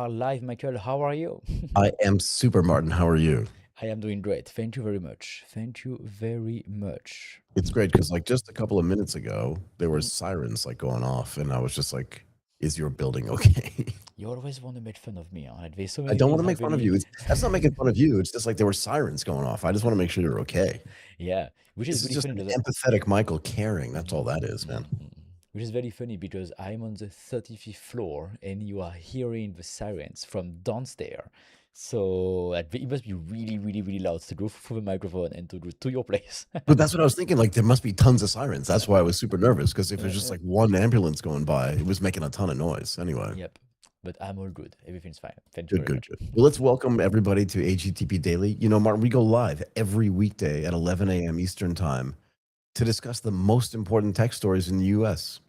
are live, Michael. How are you? I am super, Martin. How are you? I am doing great. Thank you very much. Thank you very much. It's great because like just a couple of minutes ago, there were Mhm. sirens like going off, and I was just like, "Is your building okay?" You always want to make fun of me, huh? Like, there's so I many don't things want to make fun of you. happening. That's not making fun of you. It's just like there were sirens going off. I just want to make sure you're okay. Yeah, which is This is really just funny an because empathetic Michael caring. That's all Mhm, that is, man. mhm, mhm. Which is very funny because I'm on the 35th floor and you are hearing the sirens from downstairs. So like, it must be really, really, really loud to go through the microphone and to go to your place. But that's what I was thinking. Like there must be tons of sirens. That's why I was super nervous because if it's just Uh, like one ambulance going by, it was making a ton of noise. Anyway. yep, but I'm all good. Everything's fine. Thank you Good, very good, much. good. Well, let's welcome everybody to AGTP Daily. You know, Martin, we go live every weekday at 11 a.m. Eastern Time to discuss the most important tech stories in the US.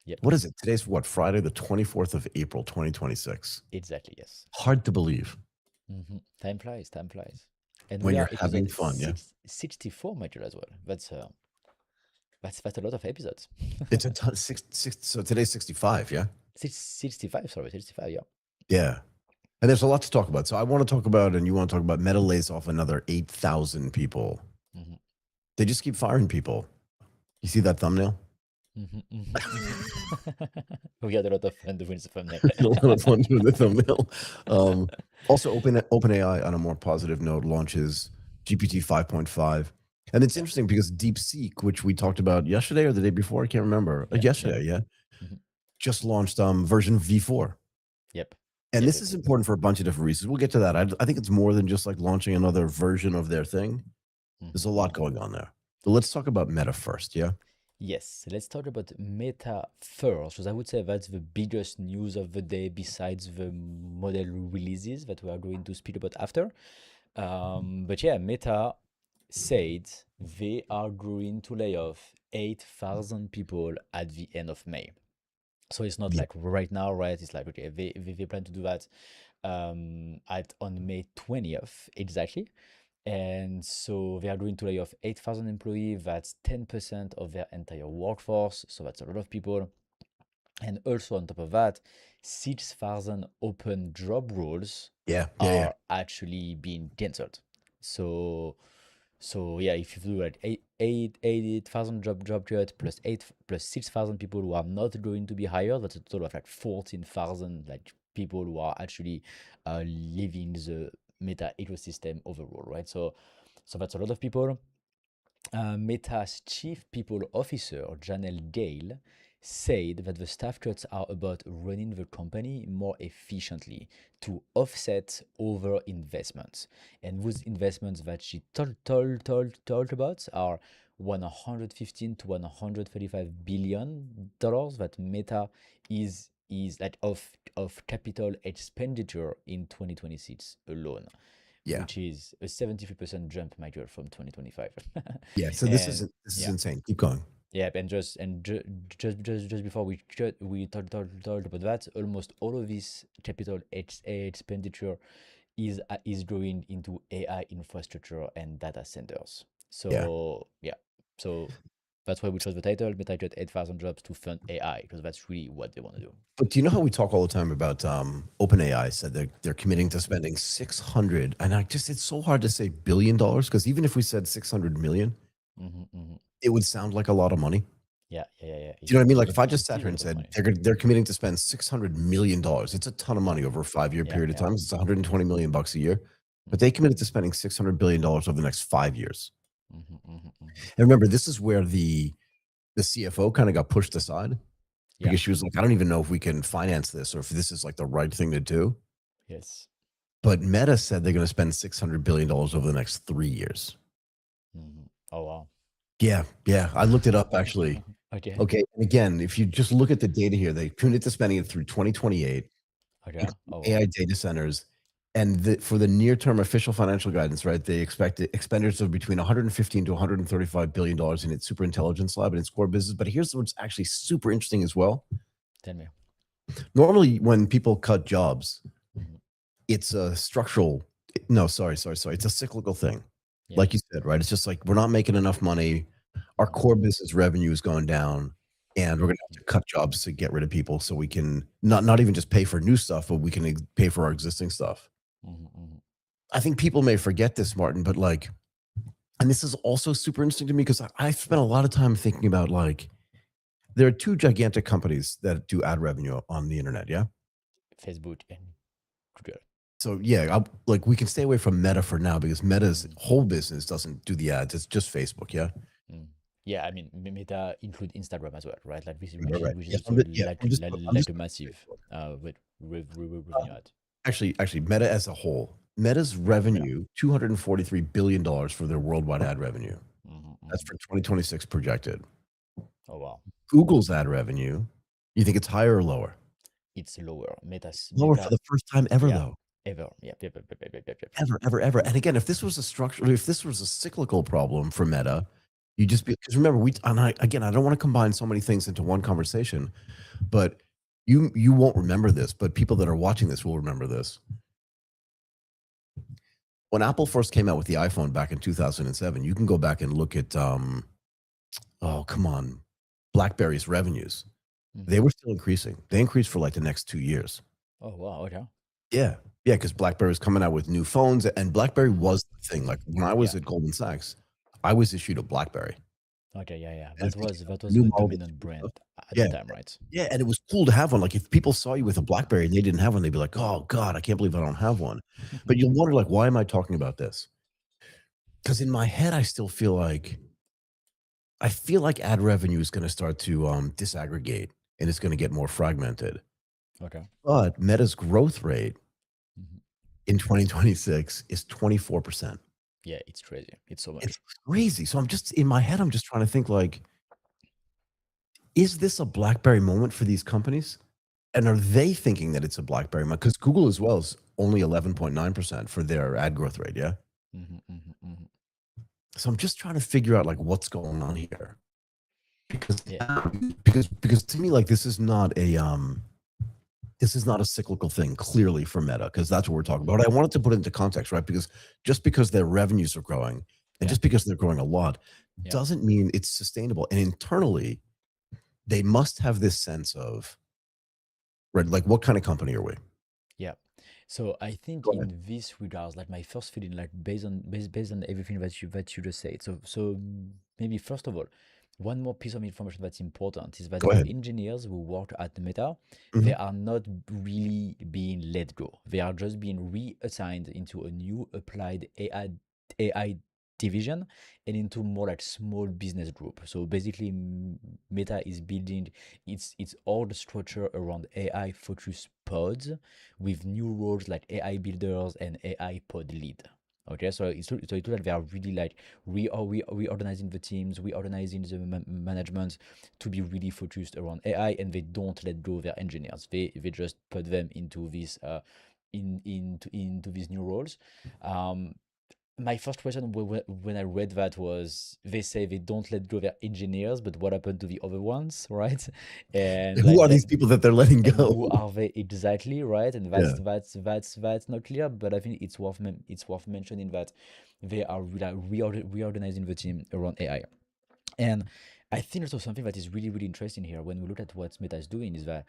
Yep, What is it? Today's what? Friday, the 24th of April, 2026. exactly, yes. Hard to believe Time flies, time flies. And when we are you're having episode fun. Yeah. 64, Michael, as well. That's a lot of episodes. It's a ton, so today's 65. Yeah. 65, sorry, 65, yeah. Yeah. And there's a lot to talk about. So I want to talk about, and you want to talk about Meta lays off another 8,000 people. Mhm, They just keep firing people. You see that thumbnail? We had a lot of fun doing the thumbnail. A lot of fun doing the thumbnail. Also, OpenAI, on a more positive note, launches GPT 5.5. And it's Yeah, interesting because Deepseek, which we talked about yesterday or the day before, I can't remember. yeah, yeah. Yesterday, yeah, Mhm. just launched version V4. Yep, And yep, this yep, is yep. important for a bunch of different reasons. We'll get to that. I think it's more than just like launching another version of their thing. There's Mhm, a lot mhm. going on there. But let's talk about Meta first, yeah? Yes, let's talk about Meta first, because I would say that's the biggest news of the day besides the model releases that we are going to speak about after. But yeah, Meta said they are going to lay off 8,000 people at the end of May. So it's not Yeah. like right now, right? It's like, okay, they plan to do that on May 20th, exactly. And so they are going to lay off 8,000 employees. That's 10% of their entire workforce. So that's a lot of people. And also on top of that, 6,000 open job roles Yeah. Yeah. Yeah. are actually being canceled. So, so yeah, if you do like 8,000 job cuts plus 6,000 people who are not going to be hired, that's a total of like 14,000 like people who are actually leaving the Meta ecosystem overall, right? So that's a lot of people. Meta's chief people officer, Janelle Gale, said that the staff cuts are about running the company more efficiently to offset over investments. And those investments that she told about are 115 to 135 billion dollars that Meta is like of capital expenditure in 2026 alone, Yeah. which is a 73% jump, Michael, from 2025. Yeah. So And this is yeah, insane. Keep going. yeah, and just before we talked about that, almost all of this capital expenditure is going into AI infrastructure and data centers. Yeah. So yeah, so that's why we chose the title, Meta cut 8,000 jobs to fund AI, because that's really what they want to do. But do you know how we talk all the time about OpenAI said they're committing to spending 600, and I just it's so hard to say $1 billion because even if we said 600 million, Hmm. it would sound like a lot of money. Yeah, yeah, yeah, yeah. Do you know what I mean? Like if I It just sat is a here and lot of said money. they're committing to spend $600 million, it's a ton of Yeah, money over a 5-year yeah, period of yeah. time. It's 120 million bucks a year, but Hmm. they committed to spending $600 billion over the next 5 years. Hmm. Hmm. Hmm. And remember, this is where the CFO kind of got pushed aside Yeah. because she was like, I don't even know if we can finance this or if this is like the right thing to do. Yes. But Meta said they're going to spend $600 billion over the next 3 years. Hmm. Oh wow. Yeah, yeah. I looked it up actually. Okay. Okay. And again, if you just look at the data here, they tuned it to spending it through 2028, Okay. including Oh wow. AI data centers. And for the near term official financial guidance, right, they expect expenditures of between 115 to 135 billion dollars in its super intelligence lab and its core business. But here's what's actually super interesting as well. Tell me. Normally, when people cut jobs, Hmm. it's a structural. No, sorry. It's a cyclical thing, Yeah. like you said, right? It's just like we're not making enough money. Our Hmm. core business revenue is going down. and we're gonna have to cut jobs to get rid of people so we can not even just pay for new stuff, but we can pay for our existing stuff. Mhm, mhm. I think people may forget this, Martin, but like, and this is also super interesting to me because I've spent a lot of time thinking about like, there are two gigantic companies that do ad revenue on the internet. Yeah. Facebook and Google. So yeah, like we can stay away from Meta for now because Meta's Mhm, whole business doesn't do the ads. It's just Facebook. Yeah. mm. Yeah, I mean, Meta include Instagram as well, right? Like this, Right, right, right. which is Yeah. also Yeah. I'm like just a massive uh, revenue ad. actually Meta as a whole. Meta's Meta. revenue, $243 billion for their worldwide ad revenue. Mhm, That's mhm. for 2026 projected. Oh wow, Google's ad revenue, you think it's higher or lower? it's lower. Lower for Meta, the first time ever, yeah, though. ever, yeah, yep. Ever, ever, ever. And again, if this was a structural, if this was a cyclical problem for Meta, you just because remember and I don't want to combine so many things into one conversation, but you won't remember this, but people that are watching this will remember this. When Apple first came out with the iPhone back in 2007, you can go back and look at oh come on, BlackBerry's revenues. They Mhm. were still increasing. They increased for like the next 2 years. Oh wow, okay. Yeah. Yeah, because BlackBerry was coming out with new phones, and BlackBerry Mhm. was the thing. Like, when I Yeah. was at Goldman Sachs, I was issued a BlackBerry, Okay, yeah, yeah. and if they came out That with a was new the model that dominant super brand stuff at the yeah. time, right? Yeah, and it was cool to have one. Like, if people saw you with a BlackBerry and they didn't have one, they'd be like, "Oh god, I can't believe I don't have one." But you'll wonder, like, why am I talking about this? Because in my head, I feel like ad revenue is gonna start to, disaggregate, and it's gonna get more fragmented. Okay. But Meta's growth rate Mhm. in 2026 is 24%. Yeah, it's crazy. It's so It's much. crazy. So I'm just in my head, I'm just trying to think like, is this a BlackBerry moment for these companies? And are they thinking that it's a BlackBerry moment? Because Google as well is only 11.9% for their ad growth rate. Yeah. Mhm, mhm, mhm. So I'm just trying to figure out like what's going on here. Because Yeah. because to me, like this is not a cyclical thing, clearly for Meta, because that's what we're talking about. Mhm. But I wanted to put it into context, right? Because just because their revenues are growing and Yeah. just because they're growing a lot Yeah. doesn't mean it's sustainable. And internally, they must have this sense of, right, like what kind of company are we? Yeah. So I think Go ahead. in this regards, like my first feeling, like based on everything that you just said. So maybe first of all, one more piece of information that's important is that Go the ahead. engineers who work at Meta, they Mhm. are not really being let go. They are just being reassigned into a new applied AI division and into more like small business group. So basically, Meta is building its all the structure around AI focused pods with new roles like AI builders and AI pod lead. Okay, so it's that they are really like reorganizing the teams, reorganizing the management to be really focused around AI, and they don't let go of their engineers. They just put them into this into these new roles. Um, my first question when I read that was they say they don't let go of their engineers, but what happened to the other ones, right? And Who like are that, these people that they're letting and go? who are they exactly, right? And Yeah. that's not clear, but I think it's worth mentioning that they are reorganizing the team around AI. And I think also something that is really interesting here when we look at what Meta is doing is that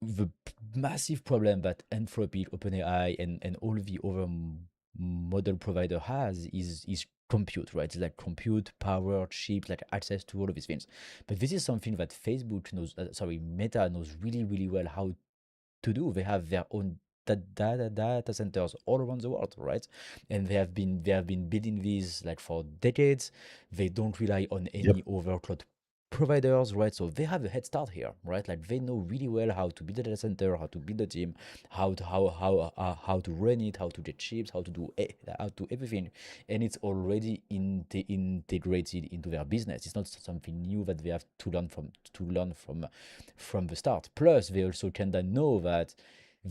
the massive problem that Anthropic, OpenAI, and all the other model provider has is compute, right? It's like compute, power, chips, like access to all of these things. But this is something that Facebook knows, sorry, Meta knows really well how to do. They have their own data centers all around the world, right? And they have been building these like for decades. They don't rely on Yep. any other cloud providers, right? So they have a head start here, right? Like they know really well how to build a data center, how to build a team, how to run it, how to get chips, how to do everything, and it's already integrated into their business. It's not something new that they have to learn from the start. Plus, they also kind of know that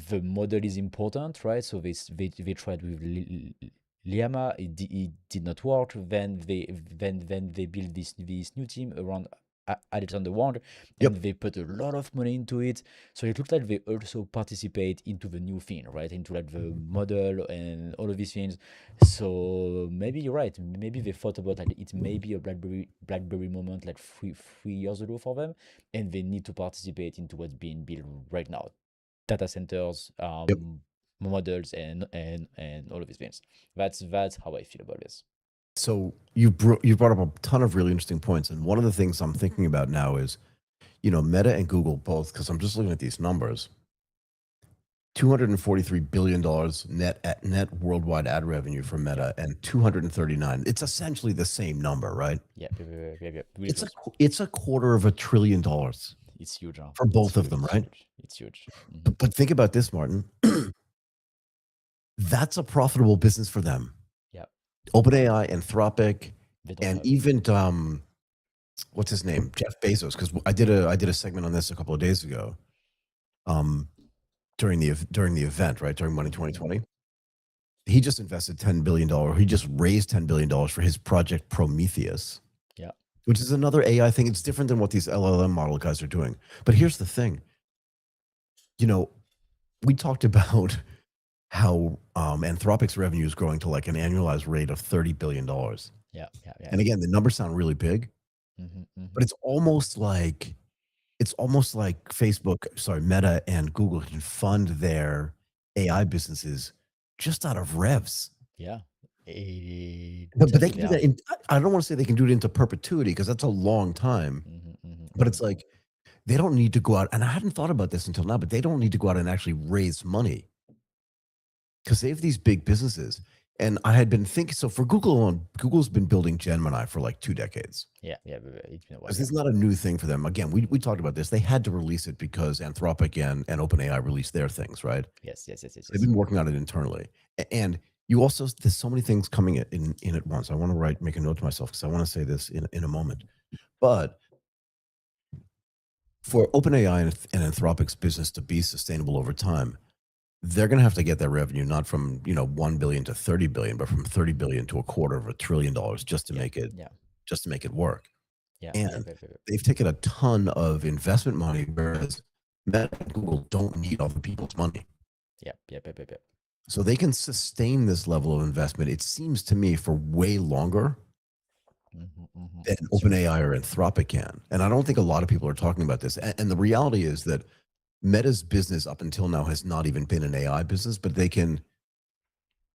the model is important, right? So they tried with Llama, it did not work. Then they build this new team around added on the world, and Yep. they put a lot of money into it. So it looks like they also participate into the new thing, right? Into like the model and all of these things. So maybe you're right. Maybe they thought about like it may be a BlackBerry moment like 3 years ago for them, and they need to participate into what's being built right now. Data centers, Yep. models, and all of these things. That's how I feel about this. So you brought up a ton of really interesting points, and one of the things I'm thinking about now is, Meta and Google both, because I'm just looking at these numbers. $243 billion net worldwide ad revenue for Yeah, Meta, and 239. It's essentially the same number, right? yeah, yeah, yeah, yeah, yeah. Really It's a close. it's a $250 billion It's huge, huh? for It's both of huge. them, It's right? huge. It's huge. But think about this, Martin. That's a profitable business for them. Yeah, OpenAI, Anthropic, they don't and have. even what's his name, Jeff Bezos. Because I did a segment on this a couple of days ago, um, during the event, right, during Money Mm-hmm, mm-hmm. 2020. He just invested $10 billion. He just raised $10 billion for his project Prometheus, Yeah. which is another AI thing. It's different than what these LLM model guys are doing. But here's the thing, you know, we talked about how Anthropic's revenue is growing to like an annualized rate of $30 billion. Yeah, yeah, yeah, And yeah. again, the numbers sound really big, Mm-hmm, mm-hmm. but it's almost like Facebook, sorry, Meta and Google can fund their AI businesses just out of revs. Yeah. But they Totally, can they do that have. I don't want to say they can do it into perpetuity because that's a long time. Mm-hmm, mm-hmm, But mm-hmm. it's like they don't need to go out, and I hadn't thought about this until now, but they don't need to go out and actually raise money because they have these big businesses. And I had been thinking, so for Google alone, Google's been building Gemini for like 2 decades. Yeah, yeah. It's been a while. This Yeah. is not a new thing for them. Again, we talked about this. They had to release it because Anthropic and OpenAI released their things, right? Yes, yes, yes, yes, So they've yes. been working on it internally. And you also, there's so many things coming in at once. I want to make a note to myself because I want to say this in a moment. But for OpenAI and Anthropic's business to be sustainable over time, they're going to have to get their revenue not from 1 billion to 30 billion, but from 30 billion to $250 billion just to Yeah, make it yeah, work. yeah, yeah, And yeah, yeah, they've taken a ton of investment money, whereas Meta and Google don't need other people's money. yeah, yeah, yeah, yeah, yeah. So they can sustain this level of investment, it seems to me, for way longer Mm-hmm, mm-hmm. than It's true. OpenAI or Anthropic can. And I don't think a lot of people are talking about this. And the reality is that Meta's business up until now has not even been an AI business, but they can.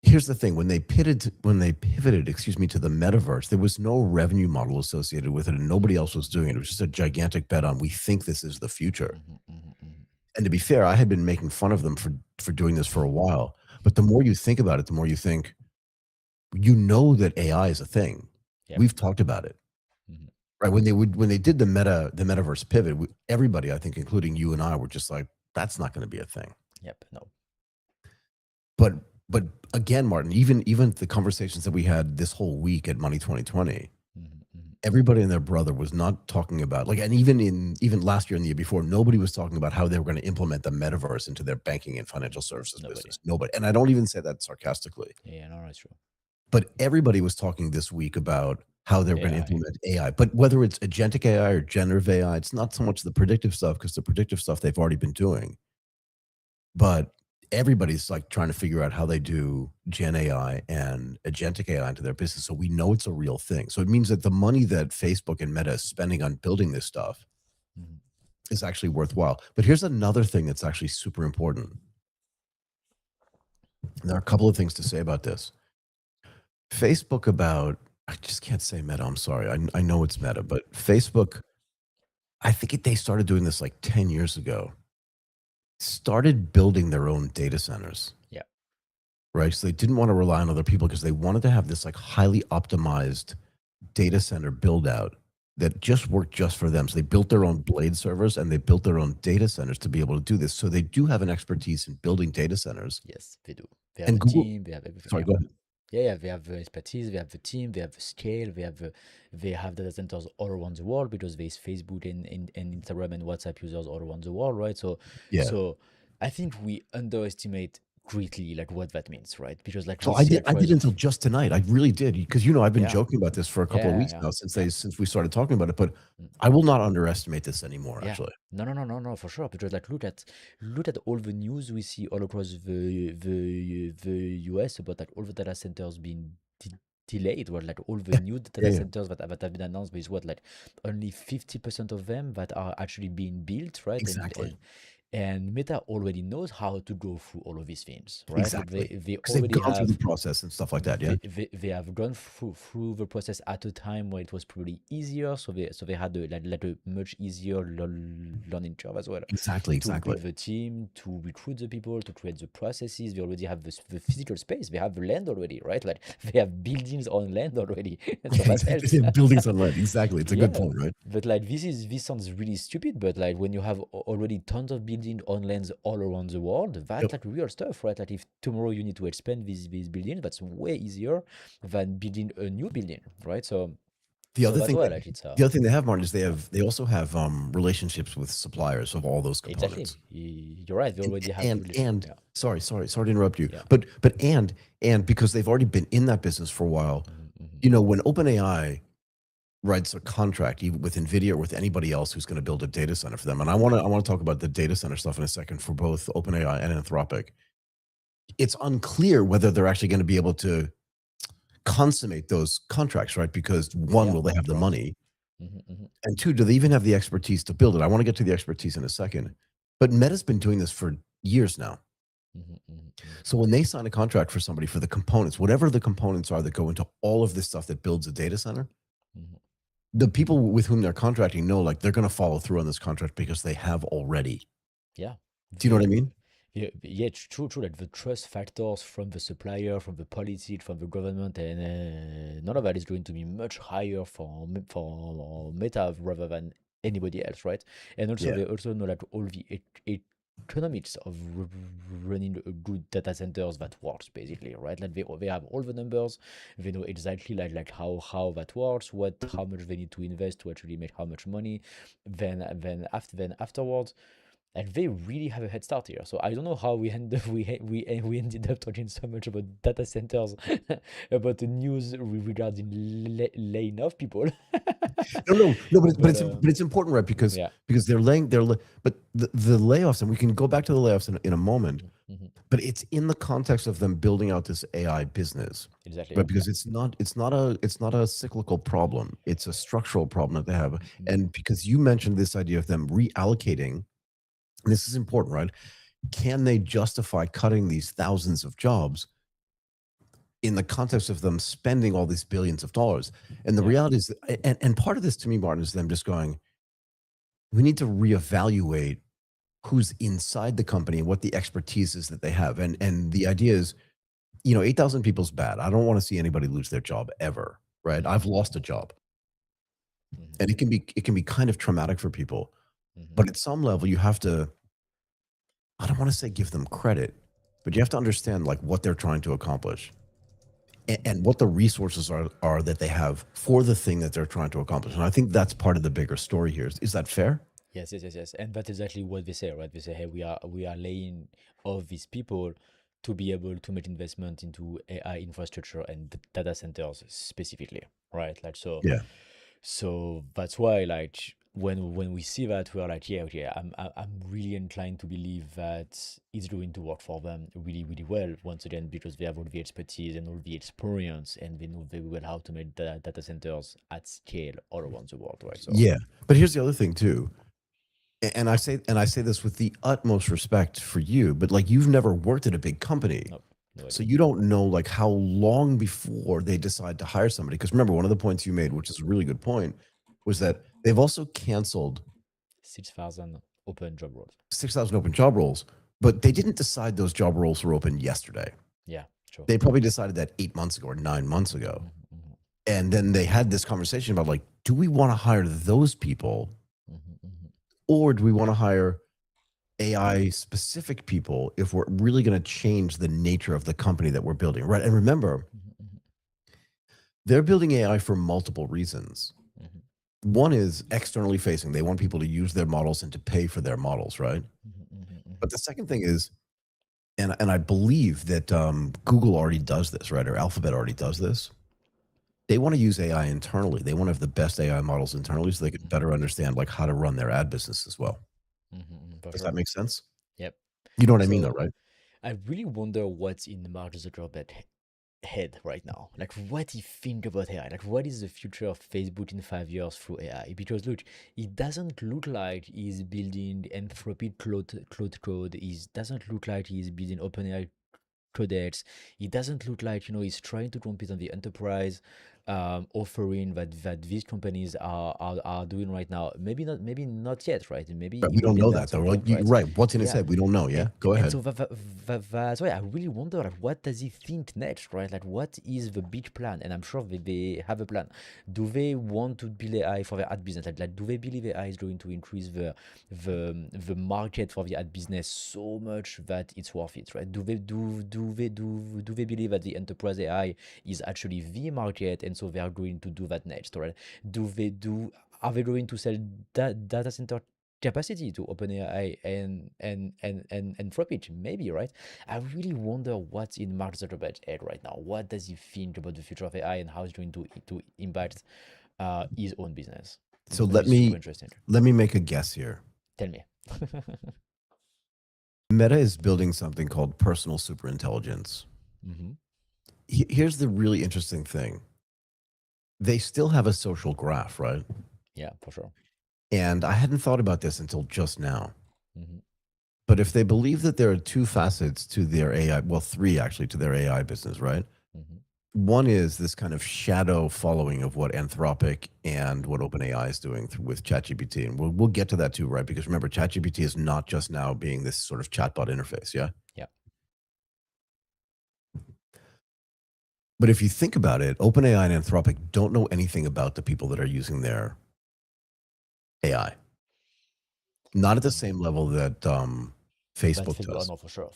Here's the thing: when they pivoted, excuse me, to the metaverse, there was no revenue model associated with it, and nobody else was doing it. It was just a gigantic bet on we think this is the future. Mm-hmm, mm-hmm, mm-hmm. And to be fair, I had been making fun of them for doing this for a while. But the more you think about it, the more you think that AI is a thing. Yep. We've talked about it, Mm-hmm. right? When they did the metaverse pivot, everybody, I think, including you and I, were just like, that's not going to be a thing. Yep. No. But but again, Martin, even the conversations that we had this whole week at Money 2020, Mm-hmm, mm-hmm. everybody and their brother was not talking about, like, and even last year and the year before, nobody was talking about how they were going to implement the metaverse into their banking and financial services Nobody. business. Nobody. And I don't even say that sarcastically. Yeah, no, it's true. But everybody was talking this week about how they were going to AI. implement AI. But whether it's agentic AI or generative AI, it's not so much the predictive stuff, because the predictive stuff they've already been doing. But everybody's like trying to figure out how they do Gen AI and agentic AI into their business. So we know it's a real thing. So it means that the money that Facebook and Meta is spending on building this stuff Mm-hmm. is actually worthwhile. But here's another thing that's actually super important. There are a couple of things to say about this. Facebook I just can't say Meta. I'm sorry. I know it's Meta, but Facebook, I think they started doing this like 10 years ago, started building their own data centers, Yeah. right? So they didn't want to rely on other people because they wanted to have this like highly optimized data center build out that just worked just for them. So they built their own blade servers and they built their own data centers to be able to do this. So they do have an expertise in building data centers. Yes, they do. They have And the Google, team. They have everything. sorry, Yeah. go ahead. Yeah, yeah, they have the expertise, they have the team, they have the scale, they have data centers all around the world because there's Facebook and Instagram and WhatsApp users all around the world, right? So Yeah. so I think we underestimate greatly like what that means, right? Because like So we see like I did rise of until just tonight. I really did because I've been yeah, joking about this for a couple of weeks yeah, now since we started talking about it. But mm, I will not underestimate this anymore. yeah. Actually, No, for sure. Because like look at all the news we see all across the US about like all the data centers being delayed, or like all the yeah, new yeah, data yeah. centers that have been announced, but is what like only 50% of them that are actually being built, right? Exactly, And Meta already knows how to go through all of these things, right? Like exactly. they Because they've already gone through the have process and stuff like that. Yeah, they have gone through the process at a time where it was probably easier, so they had like a much easier learning curve as well exactly, to exactly, build the team, to recruit the people, to create the processes. They already have the physical space, they have the land already, right? Like they have buildings on land already, so that exactly. helps. Buildings on land. Exactly. It's a good Yeah, point, right? but like this sounds really stupid, but like when you have already tons of buildings on lands all around the world, Yep. that's like real stuff, right? Like if tomorrow you need to expand these buildings, that's way easier than building a new building, right? So The other that's thing why that like it's the other thing they have, Martin, is yeah, they also have relationships with suppliers of all those exactly. components. You're right. They And already have and and yeah, sorry to interrupt you, yeah. but and because they've already been in that business for a while, Hmm. when OpenAI writes a contract even with NVIDIA or with anybody else who's going to build a data center for them, and I want to talk about the data center stuff in a second for both OpenAI and Anthropic. It's unclear whether they're actually going to be able to consummate those contracts, right? Because one, Yeah, will they have the right. money? Hmm. And two, do they even have the expertise to build it? I want to get to the expertise in a second. But Meta's been doing this for years now. Hmm. Hmm. So when they sign a contract for somebody for the components, whatever the components are that go into all of this stuff that builds a data center, Hmm. the people with whom they're contracting know like they're going to follow through on this contract because they have already. Yeah. Do you know what I mean? Yeah, true. Like the trust factors from the supplier, from the policy, from the government, and none of that is going to be much higher for Meta rather than anybody else, right? And also, Yeah. they also know like all the economics of running a good data centers that works basically, right? Like they have all the numbers, they know exactly like how that works, how much they need to invest to actually make how much money. Then afterwards. And they really have a head start here. So I don't know how we end we ended up talking so much about data centers, about the news regarding laying off people. No, But but it's important, right? Because yeah. but the layoffs, and we can go back to the layoffs in a moment. Mhm. But it's in the context of them building out this AI business, Exactly. right? Yeah. Because it's not a cyclical problem. It's a structural problem that they have. Mhm. And because you mentioned this idea of them reallocating, and this is important, right? Can they justify cutting these thousands of jobs in the context of them spending all these billions of dollars? And the Yeah. reality is, and part of this to me, Martin, is them just going, we need to reevaluate who's inside the company and what the expertise is that they have. And the idea is, 8,000 people's bad. I don't want to see anybody lose their job ever, right? Mhm. I've lost a job, Mhm. and it can be kind of traumatic for people. Mhm. But at some level, you have to, I don't want to say give them credit, but you have to understand like what they're trying to accomplish and what the resources are that they have for the thing that they're trying to accomplish. And I think that's part of the bigger story here. Is that fair? Yes. And that's exactly what they say, right? They say, hey, we are laying off these people to be able to make investment into AI infrastructure and data centers specifically, right? Like so. Yeah. So that's why, like, when we see that, we're like, yeah, okay, I'm really inclined to believe that it's going to work for them really, really well. Once again, because they have all the expertise and all the experience, and they know very well how to make data centers at scale all around the world, right? So, Yeah. But here's the other thing too. And I say this with the utmost respect for you, but like you've never worked at a big company. no, no So idea. you don't know like how long before they decide to hire somebody. Because remember, one of the points you made, which is a really good point, was that they've also canceled 6,000 open job roles. 6,000 open job roles, but they didn't decide those job roles were open yesterday. Yeah, sure. They probably decided that 8 months ago or 9 months ago. Hmm. And then they had this conversation about like, do we want to hire those people, Hmm. Hmm. or do we want to hire AI specific people if we're really going to change the nature of the company that we're building, right? And remember, Hmm. they're building AI for multiple reasons. Hmm. One is externally facing. They want people to use their models and to pay for their models, right? Hmm. Hmm. But the second thing is and I believe that Google already does this, right? Or Alphabet already does this. They want to use AI internally. They want to have the best AI models internally so they can better understand like how to run their ad business as well. For Does sure. that make sense? Yep. You know what I mean, though, So right? I really wonder what's in Mark Zuckerberg's head right now. Like, what he think about AI? Like, what is the future of Facebook in 5 years through AI? Because look, it doesn't look like he's building Anthropic cloud code. It doesn't look like he's building OpenAI products. It doesn't look like he's trying to compete on the enterprise offering that these companies are doing right now. Maybe not yet, right? Maybe But he we will don't get know there that, at though. some Like, point, right? right. What's in his Yeah. head? We don't know. Yeah. And Go and ahead. so that's why I really wonder, like, what does he think next, right? Like, what is the big plan? And I'm sure they have a plan. Do they want to build AI for their ad business? Like, do they believe AI is going to increase the market for the ad business so much that it's worth it, right? Do they believe that the enterprise AI is actually the market, and so they are going to do that next, right? Are they going to sell that data center capacity to OpenAI and Anthropic? Maybe, right? I really wonder what's in Mark Zuckerberg's head right now. What does he think about the future of AI and how it's going to impact his own business? It's So going to be super interesting. let me make a guess here. Tell me. Meta is building something called personal superintelligence. Hmm. Here's the really interesting thing. They still have a social graph, right? Yeah, for sure. And I hadn't thought about this until just now. Hmm. But if they believe that there are two facets to their AI, well, three actually to their AI business, right? Hmm. One is this kind of shadow following of what Anthropic and what OpenAI is doing with ChatGPT. And we'll get to that too, right? Because remember, ChatGPT is not just now being this sort of chatbot interface, yeah? Yeah. But if you think about it, OpenAI and Anthropic don't know anything about the people that are using their AI. Not at the same level that That's Facebook Facebook. Oh does. no, for sure.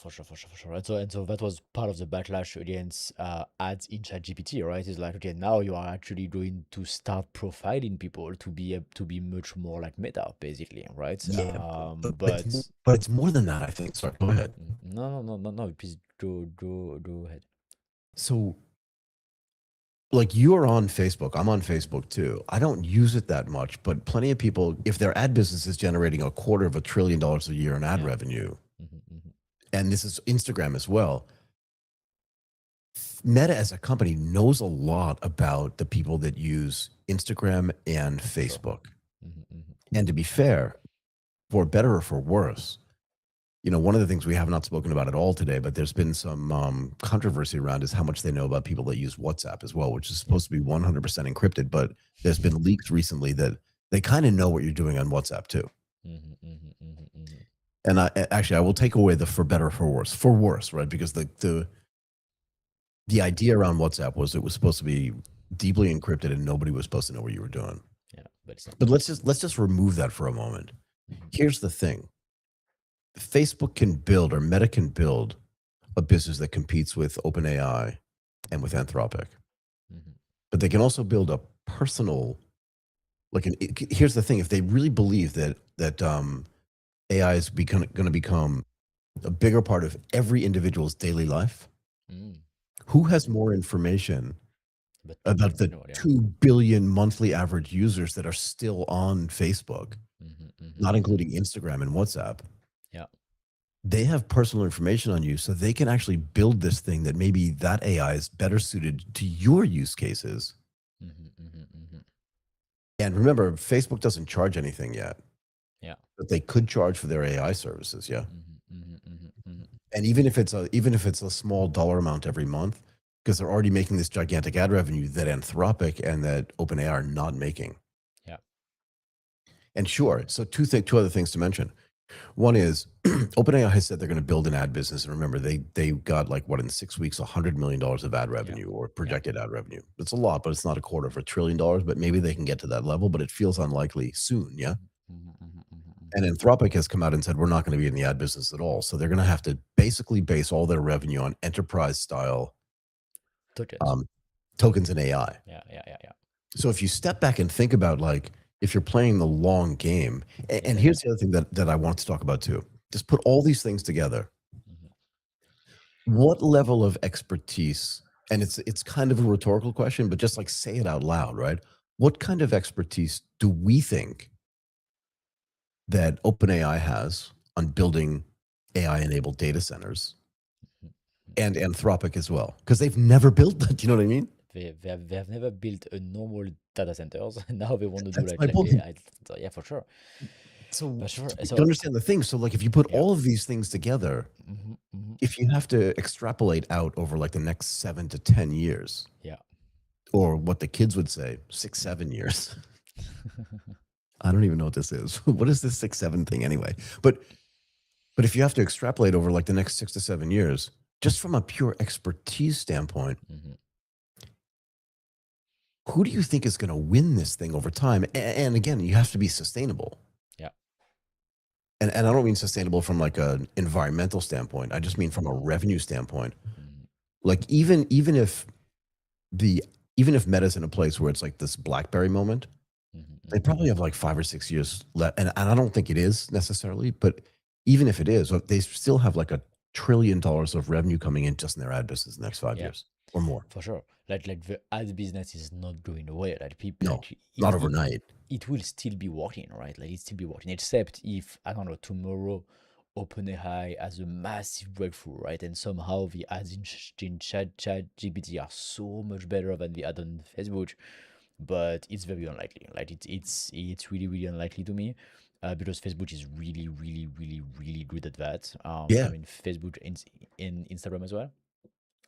And so that was part of the backlash against ads in ChatGPT, right? It's like, okay, now you are actually going to start profiling people to be much more like Meta, basically, right? Yeah, But but it's more than that, I think. Sorry, go ahead. no. Please go ahead. So, like, you are on Facebook. I'm on Facebook too. I don't use it that much, but plenty of people, if their ad business is generating $250 billion a year in ad Yeah. revenue, Hmm. and this is Instagram as well, Meta as a company knows a lot about the people that use Instagram and For sure. Facebook. Hmm. And to be fair, for better or for worse, one of the things we have not spoken about at all today, but there's been some controversy around is how much they know about people that use WhatsApp as well, which is Yeah. supposed to be 100% encrypted. But there's been leaks recently that they kind of know what you're doing on WhatsApp too. And I will take away the for better or for worse, right? Because the idea around WhatsApp was it was supposed to be deeply encrypted and nobody was supposed to know what you were doing. Yeah, but it's not. But let's just remove that for a moment. Mhm. Here's the thing. Facebook can build or Meta can build a business that competes with OpenAI and with Anthropic. Mhm. But they can also build a personal here's the thing, if they really believe that AI is going to become a bigger part of every individual's daily life, Mm. who has more information But people about in the general, yeah. 2 billion monthly average users that are still on Facebook, not including Instagram and WhatsApp? Yeah. They have personal information on you, so they can actually build this thing that maybe that AI is better suited to your use cases. Mhm. And remember, Facebook doesn't charge anything yet, Yeah. but they could charge for their AI services, yeah. Mhm. And even if it's a small dollar amount every month, because they're already making this gigantic ad revenue that Anthropic and that OpenAI are not making. Yeah. And sure, so two other things to mention. One is OpenAI has said they're going to build an ad business, and remember, they got like what in 6 weeks, $100 million of ad Yeah. revenue or Yeah. projected ad revenue. It's a lot, but it's not $250 billion. But maybe they can get to that level, but it feels unlikely soon. Yeah. And Anthropic has come out and said we're not going to be in the ad business at all. So they're going to have to basically base all their revenue on enterprise style Tokens. tokens and AI. Yeah. So if you step back and think about like if you're playing the long game, and Yeah. here's the other thing that I want to talk about too. Just put all these things together. Mhm. what level of expertise, and it's kind of a rhetorical question, but just like say it out loud, right? What kind of expertise do we think that OpenAI has on building AI-enabled data centers and Anthropic as well? Because they've never built that. You know what I mean? They have never built a normal data centers. Now they want to do That's my like point. AI. So yeah, for sure, So for sure. to So understand the thing, so like if you put yeah, all of these things together, hmm if you have to extrapolate out over like the next 7 to 10 years, yeah. or what the kids would say, 6, 7 Mhm. years. I don't even know what this is. What is this 6, 7 thing anyway? But if you have to extrapolate over like the next 6 to 7 years, just from a pure expertise standpoint, Mhm. who do you think is going to win this thing over time? And again, you have to be sustainable. Yeah. And I don't mean sustainable from like an environmental standpoint. I just mean from a Mhm. revenue standpoint. Mhm. Like the even if Meta's in a place where it's like this BlackBerry moment, Mhm. they Mhm. probably have like 5 or 6 years left. And I don't think it is necessarily, but even if it is, they still have like $1 trillion of revenue coming in just in their ad business in the next 5 Yeah. years or more. For sure. Like the ad business is not going away. Like people No, like not overnight. it will still be working, right? Like it still be working. Except if I don't know tomorrow OpenAI has a massive breakthrough, right? And somehow the ads in chat GPT are so much better than the ad on Facebook. But it's very unlikely. Like it's really really unlikely to me. Because Facebook is really, really, really, really good at that. I Yeah. mean, Facebook in Instagram as well.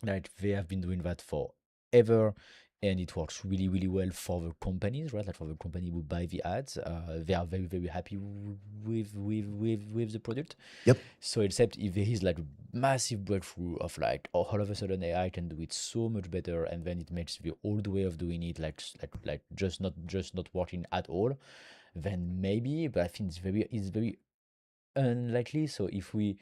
Like they have been doing that forever, and it works really, really well for the companies, right? Like for the company who buy the ads, they are very, very happy with the product. Yep. So except if there is like a massive breakthrough of like, oh, all of a sudden AI can do it so much better, and then it makes the old way of doing it like just not working at all, then maybe. But I think it's very unlikely. So if we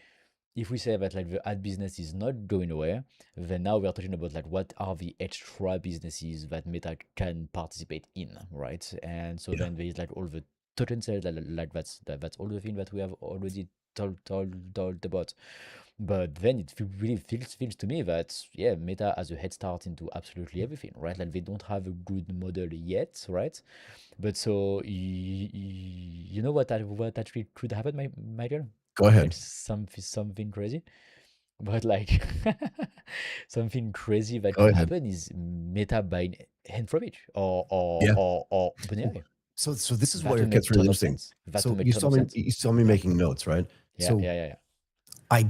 say that like the ad business is not going away, then now we are talking about like what are the extra businesses that Meta can participate in, right? And so Yeah. then there is like all the token sales, like that's all the thing that we have already told about. But then really feels to me that yeah, Meta has a head start into absolutely everything, right? Like they don't have a good model yet, right? But so you know what actually could happen, Michael? Go Like ahead. something crazy, but like something crazy that Go could ahead. happen is Meta buying Anthropic Yeah. or OpenAI. So this is That where would it make gets really ton of interesting. sense. That would So make ton of sense. you saw me Yeah, making notes, right? yeah, So yeah, yeah, yeah. I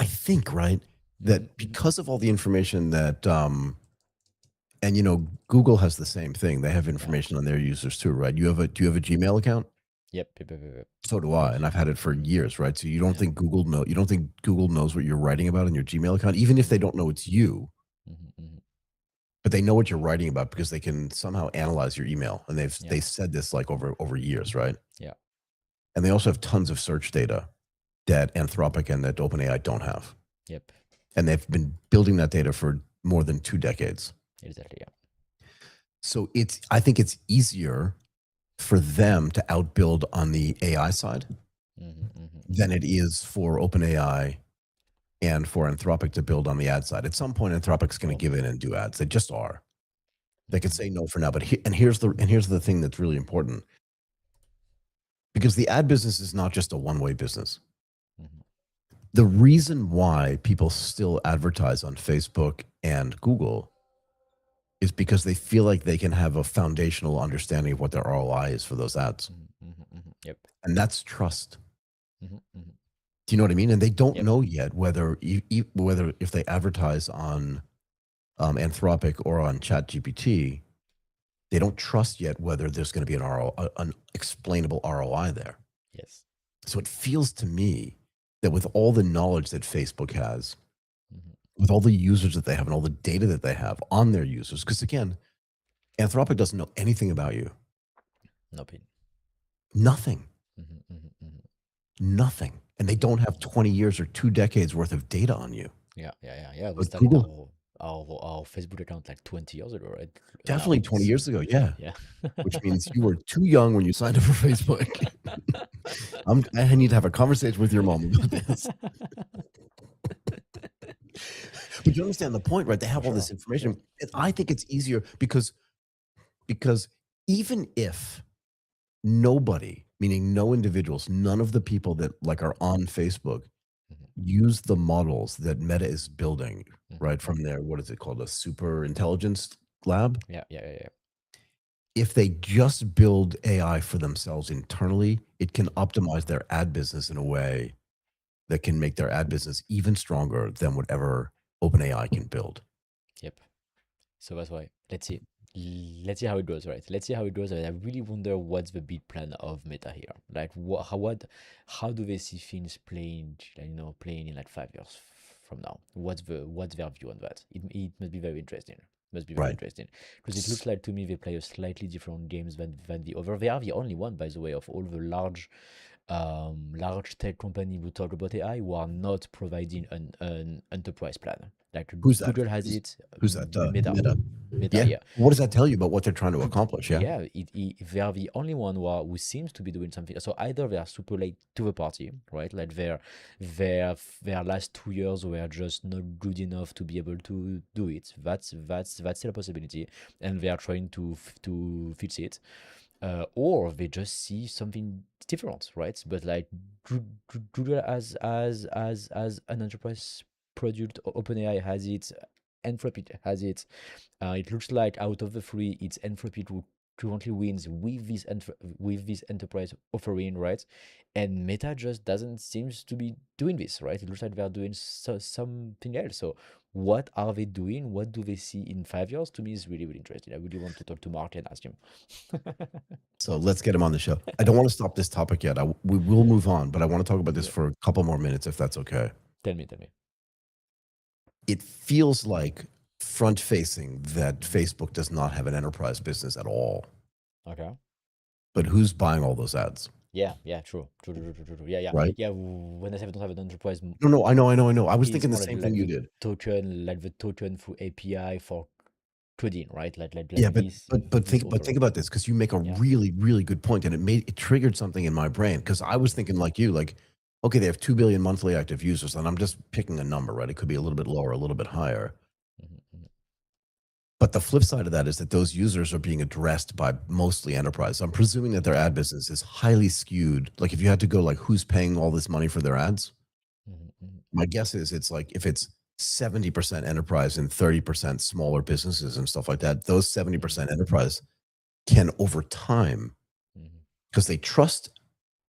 think right Hmm. that because of all the information that and Google has the same thing. They have Yeah. information on their users too, right? Do you have a Gmail account? Yep. Yep. Yep. Yep, yep. So do I, and I've had it for Mhm. years, right? So Yeah. you don't think Google knows what you're writing about in your Gmail account, even if they Hmm. don't know it's you, Hmm. Hmm. but they know what you're writing about because they can somehow analyze your email, and Yeah. they said this like over years, right? Yeah. And they also have tons of search data that Anthropic and that OpenAI don't have, Yep. and they've been building that data for more than 2 decades. Exactly. Yeah. So I think it's easier for them to outbuild on the AI side Hmm. Hmm. than Hmm. it is for OpenAI and for Anthropic to build on the ad side. At some point, Anthropic's going to Well. give in and do ads. They just are. They could Hmm. say no for now, but here's the thing that's really important, because the ad business is not just a one-way business. Hmm. The reason why people still advertise on Facebook and Google is because they feel like they can have a foundational understanding of what their ROI is for those ads, Hmm. Hmm. Hmm. Yep. and that's trust. Hmm. Hmm. Do you know what I mean? And they don't Yep. know yet whether whether if they advertise on Anthropic or on ChatGPT, they don't trust yet whether there's going to be an explainable ROI there. Yes. So it feels to me that with all the knowledge that Facebook has, Hmm. with all the users that they have and all the data that they have on their users, because again, Anthropic doesn't know anything about you. No pain. Nothing. Hmm. Hmm. Hmm. Nothing. And they Hmm. don't have Hmm. 20 years or 2 decades worth of data on you. Yeah, yeah, yeah, yeah. We But started Google, our Facebook account like 20 years ago, right? Now definitely 20 it's years ago, yeah. yeah. Which means you were too young when you signed up for Facebook. I need to have a conversation with your mom about this. But you understand the point, right? They For have all sure. this information. And I think it's easier because even if nobody, meaning no individuals, none of the people that like are on Facebook Mhm, use the models that Meta is building, mhm, right? From their, what is it called? A super intelligence lab. yeah, yeah, yeah, yeah. If they just build AI for themselves internally, it can optimize their ad business in a way that can make their ad business even stronger than whatever OpenAI can build. Yep. So that's why. Let's see. Let's see how it goes, right? Let's see how it goes. And I really wonder what's the big plan of Meta here. Like, how do they see things playing, like, playing in like 5 years from now? What's their view on that? It must be very interesting. Must be very Right. interesting because it looks like to me they play a slightly different games than the other. They are the only one, by the way, of all the large tech company who talk about AI who are not providing an enterprise plan. Like Who's that? Google has it, Who's that? Meta, Meta. Meta, Yeah. yeah. What does that tell you about what they're trying to accomplish? Yeah. Yeah, they are the only one who seems to be doing something. So either they are super late to the party, right? Like their last 2 years were just not good enough to be able to do it. That's still a possibility, and they are trying to fix it. Or they just see something different, right? But like Google as an enterprise product, OpenAI has it, Anthropic has it. It looks like out of the three, it's Anthropic who currently wins with this enterprise offering, right? And Meta just doesn't seems to be doing this, right? It looks like they're doing something else. So what are they doing? What do they see in 5 years? To me, is really, really interesting. I really want to talk to Mark and ask him. So let's get him on the show. I don't want to stop this topic yet. We will move on, but I want to talk about this Yeah. for a couple more minutes, if that's okay. Tell me. It feels like front facing that Facebook does not have an enterprise business at all. Okay. But who's buying all those ads? Yeah, true. Yeah. Right? Yeah, when I say we don't have an enterprise, No, I know. I was it's thinking the more same thing like you the did. token through API for coding, right? Yeah, This but think offering. about this because you make a Yeah. really good point, and it triggered something in my brain because I was thinking like you, like, okay, they have 2 billion monthly active users, and I'm just picking a number, right? It could be a little bit lower, a little bit higher. Mhm. But the flip side of that is that those users are being addressed by mostly enterprise. I'm presuming that their ad business is highly skewed. Like if you had to go like who's paying all this money for their ads, Mhm. my guess is it's like if it's 70% enterprise and 30% smaller businesses and stuff like that, those 70% enterprise can over time, Mhm. because they trust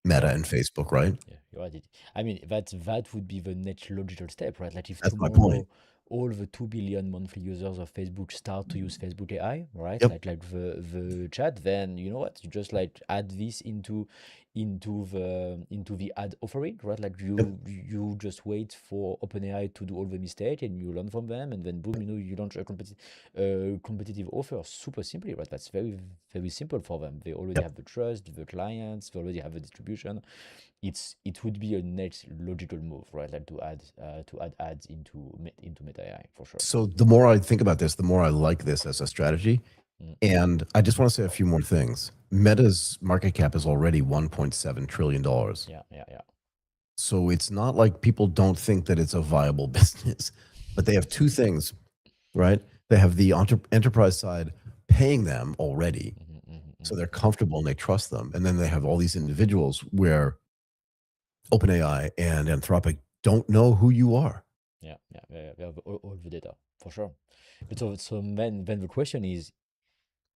Meta Yeah. and Facebook, right? Yeah, you're right. I mean, that would be the next logical step, right? Like if That's my point. tomorrow all the 2 billion monthly users of Facebook start to use Facebook AI, right? Yep. Like the chat, then you know what? You just like add this into the ad offering, right? Like Yep. you just wait for OpenAI to do all the mistake and you learn from them, and then boom, you launch a competitive offer super simply, right? That's very very simple for them. They already Yep. have the trust, the clients, they already have the distribution. It would be a next logical move, right? Like to add ads into Meta AI for sure. So the more I think about this, the more I like this as a strategy. Mm. And I just want to say a few more things. Meta's market cap is already $1.7 trillion. Yeah. So it's not like people don't think that it's a viable business, but they have two things, right? They have the enterprise side paying them already. So they're comfortable and they trust them. And then they have all these individuals where OpenAI and Anthropic don't know who you are. Yeah. We have all the data for sure. But so then the question is,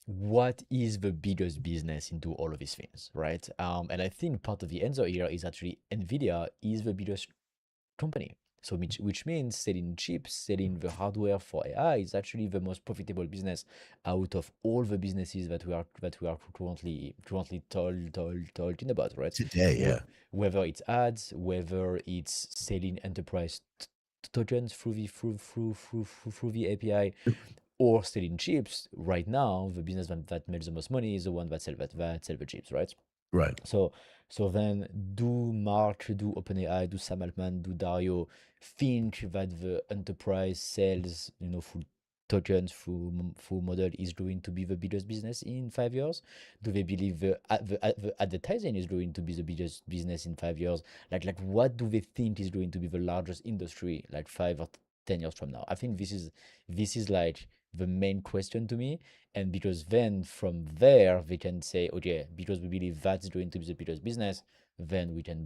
what is the biggest business into all of these things, right? And I think part of the answer here is actually Nvidia is the biggest company. So which means selling chips, selling the hardware for AI is actually the most profitable business out of all the businesses that we are currently talking about, right? Today, Whe- yeah. Whether it's ads, whether it's selling enterprise tokens through the API, or selling chips. Right now, the business that makes the most money is the one that sell the chips, right? Right. So then do Mark, do OpenAI, do Sam Altman, do Dario think that the enterprise sales, full tokens, full model is going to be the biggest business in 5 years? Do they believe the advertising is going to be the biggest business in 5 years? Like what do they think is going to be the largest industry like 5 or 10 years from now? I think this is like the main question to me. And because then from there they can say, okay, because we believe that's going to be the future's business, then we can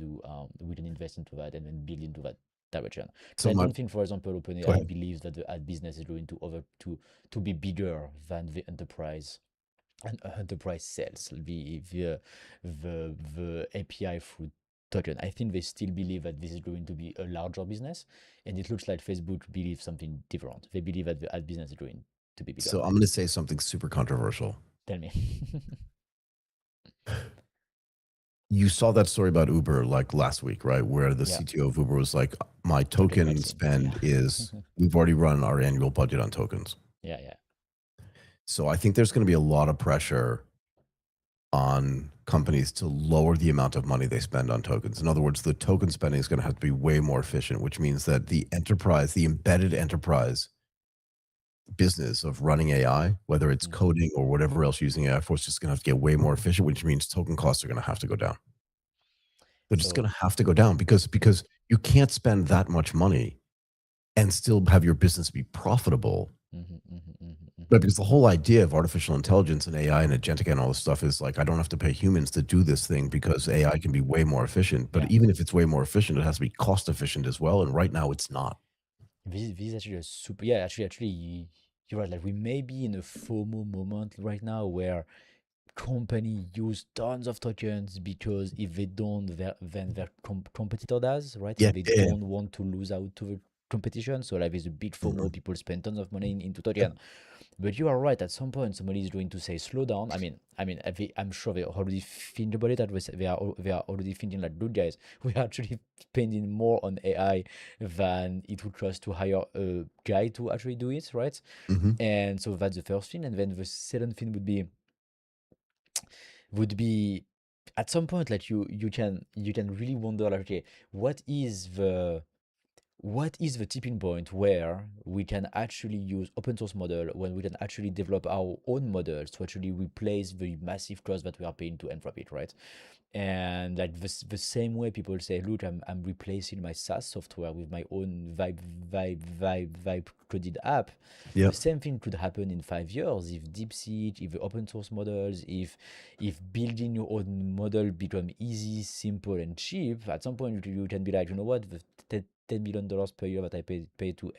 invest into that and then build into that direction. Because So I my don't think, for example, Go OpenAI ahead. believes that the ad business is going to be bigger than the enterprise and enterprise sales, the API through token. I think they still believe that this is going to be a larger business, and it looks like Facebook believes something different. They believe that the ad business is going to be bigger. So I'm going to say something super controversial. Tell me. You saw that story about Uber like last week, right? Where the Yeah, CTO of Uber was like, my token token maxing. Yeah, spend is, we've already run our annual budget on tokens. yeah, yeah. So I think there's going to be a lot of pressure on companies to lower the amount of money they spend on tokens. In other words, the token spending is going to have to be way more efficient, which means that the enterprise, the embedded enterprise business of running AI, whether it's Hmm. coding or whatever else using AI for, is just going to have to get way more efficient, which means token costs are going to have to go down. They're just So, going to have to go down because you can't spend that much money and still have your business be profitable. mhm, mhm, mhm, But mhm. because the whole idea of artificial intelligence and AI and agentic and all this stuff is like, I don't have to pay humans to do this thing because AI can be way more efficient. But Yeah, even if it's way more efficient, it has to be cost efficient as well. And right now it's not. this is actually a super. Yeah, actually, you're right. Like we may be in a FOMO moment right now where company use tons of tokens because if they don't, then their competitor does, right? Yeah. And they Yeah. don't want to lose out to the competition. So like there's a big FOMO, Mhm. people spend tons of money into Yeah. token. But you are right, at some point somebody is going to say slow down. I'm sure they already think about it. That they are already thinking like, good guys, we are actually spending more on AI than it would cost to hire a guy to actually do it, right? Mhm. And so that's the first thing. And then the second thing would be at some point like you can really wonder like, okay, what is the tipping point where we can actually use open source model, when we can actually develop our own models to actually replace the massive cost that we are paying to Anthropic, right? And like the same way people say, look, I'm replacing my SaaS software with my own vibe coded app. Yeah. The same thing could happen in 5 years if DeepSeek, if the open source models, if building your own model become easy, simple, and cheap. At some point, you can be like, you know what, the $10 million per year that I pay to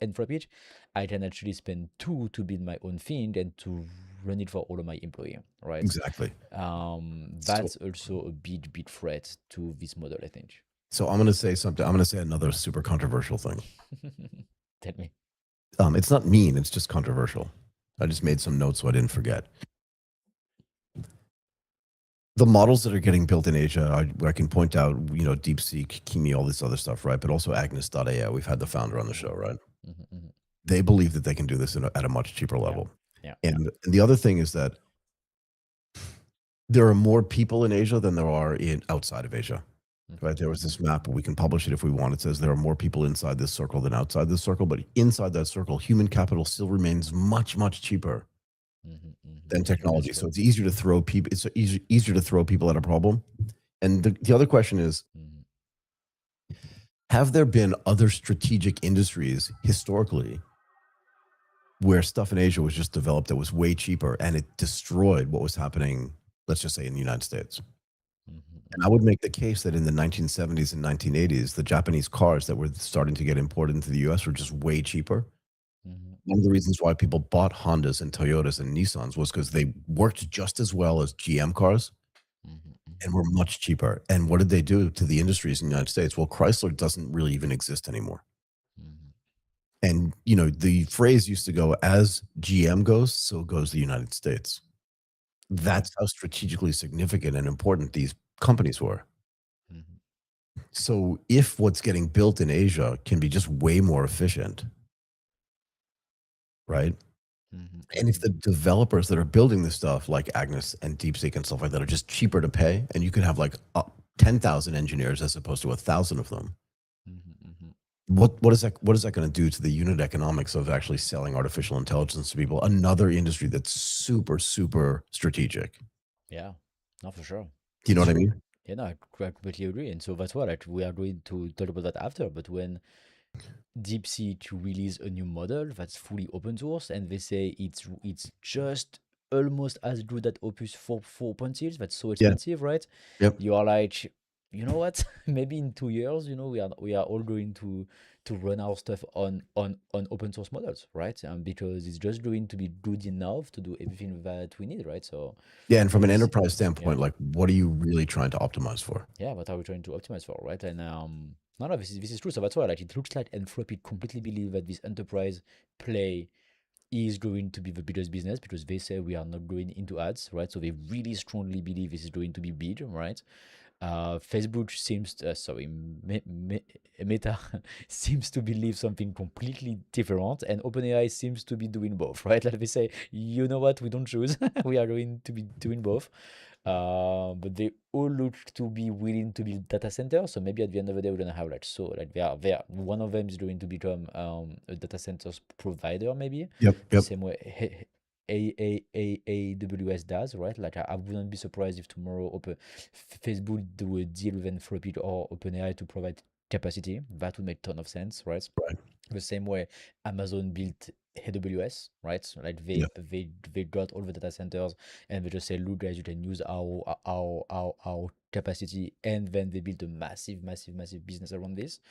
Anthropic, I can actually spend two to build my own thing and to run it for all of my employee, right? Exactly. So That's also a big threat to this model, I think. So I'm going to say something. I'm going to say another super controversial thing. Tell me. It's not mean. It's just controversial. I just made some notes so I didn't forget. The models that are getting built in Asia, I can point out, DeepSeek, Kimi, all this other stuff, right? But also Agnes.ai. We've had the founder on the show, Mhm, right? mhm, mhm. They believe that they can do this at a much cheaper Yeah, level. yeah, yeah. And the other thing is that there are more people in Asia than there are outside of Asia. Mhm, Right, there was mhm, this map, we can publish it if we want. It says there are more people inside this circle than outside this circle, but inside that circle, human capital still remains much, much cheaper mhm, mhm, than mhm. That's technology. So true. it's easier to throw people. It's easier to throw people at a problem. And the other question is: Mhm, have there been other strategic industries historically where stuff in Asia was just developed that was way cheaper and it destroyed what was happening? Let's just say in the United States. mhm, And I mhm, would make the case that in the 1970s and 1980s, the Japanese cars that were starting to get imported into the US were just way cheaper. mhm, One of the mhm, reasons why people bought Hondas and Toyotas and Nissans was because they worked just as well as GM cars mhm, and mhm, were much cheaper. And what did they do to the industries in the United States? Well, Chrysler doesn't really even exist anymore. mhm. And, the phrase used to go, as GM goes, so goes the United States. Yeah. That's how strategically significant and important these companies were. Mhm, So if what's getting built in Asia can be just way more efficient, right? mhm, And if mhm, the developers that are building this stuff, like Agnes and DeepSeek and stuff like that, are just cheaper to pay, and you could have like 10,000 engineers as opposed to 1,000 of them, mhm, mhm. what is that going to do to the unit economics of actually selling artificial intelligence to people? Another industry that's super super strategic. Yeah. No, for sure. Do you know It's what I true. mean? Yeah, no, I completely agree. And so that's what like we are going to talk about that after. But Deepseek release a new model that's fully open source, and they say it's just almost as good as Opus 4 4.6. That's so Yeah. expensive, right? Yep. You are like, you know what? Maybe in 2 years, we are all going to run our stuff on open source models, right? Because it's just going to be good enough to do everything that we need, right? So Yeah. And from and an this, enterprise yeah. standpoint, like, what are you really trying to optimize for? Yeah, what are we trying to optimize for, right? And no, this is true. So that's why, like, it looks like Anthropic completely believe that this enterprise play is going to be the biggest business because they say we are not going into ads, right? So they really strongly believe this is going to be big, right? Facebook seems, sorry, Meta seems to believe something completely different, and OpenAI seems to be doing both, right? Like they say, you know what, we don't choose, we are going to be doing both. But they all look to be willing to build data centers. So maybe at the end of the day, we're gonna have like so like they are one of them is going to become a data centers provider, maybe Yep. the Yep. same way AWS does, right? Like I wouldn't be surprised if tomorrow Facebook do a deal with Anthropic or OpenAI to provide capacity. That would make ton of sense, right? Right. The same way Amazon built AWS, right? So like Yep. they got all the data centers and they just say, look guys, you can use our capacity, and then they built a massive business around this.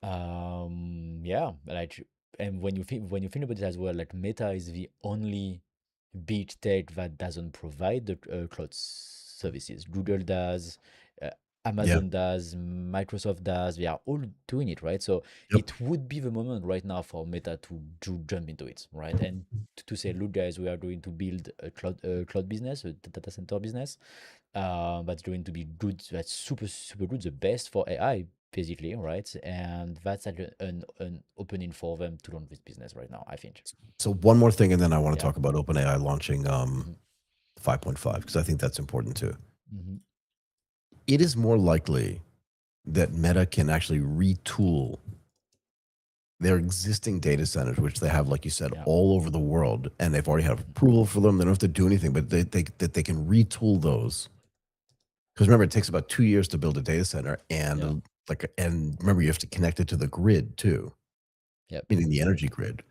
Yeah, like, and when you think about it as well, like Meta is the only big tech that doesn't provide the cloud services. Google does, uh, Yeah. Amazon does, Microsoft does. They are all doing it, right? So Yep. it would be the moment right now for Meta to jump into it, right? And to say, look, guys, we are going to build a cloud business, a data center business, that's going to be good. That's super good, the best for AI. Basically, right? And that's like an opening for them to run this business right now, I think. So one more thing, and then I want to Yeah. talk about OpenAI launching Hmm. 5.5 because I think that's important too. Hmm. It is more likely that Meta can actually retool their existing data centers, which they have, like you said, Yeah. all over the world, and they've already had Mhm. approval for them. They don't have to do anything, but they can retool those. Because remember, it takes about 2 years to build a data center, Yeah. and remember, you have to connect it to the grid too, Yep. meaning the energy grid.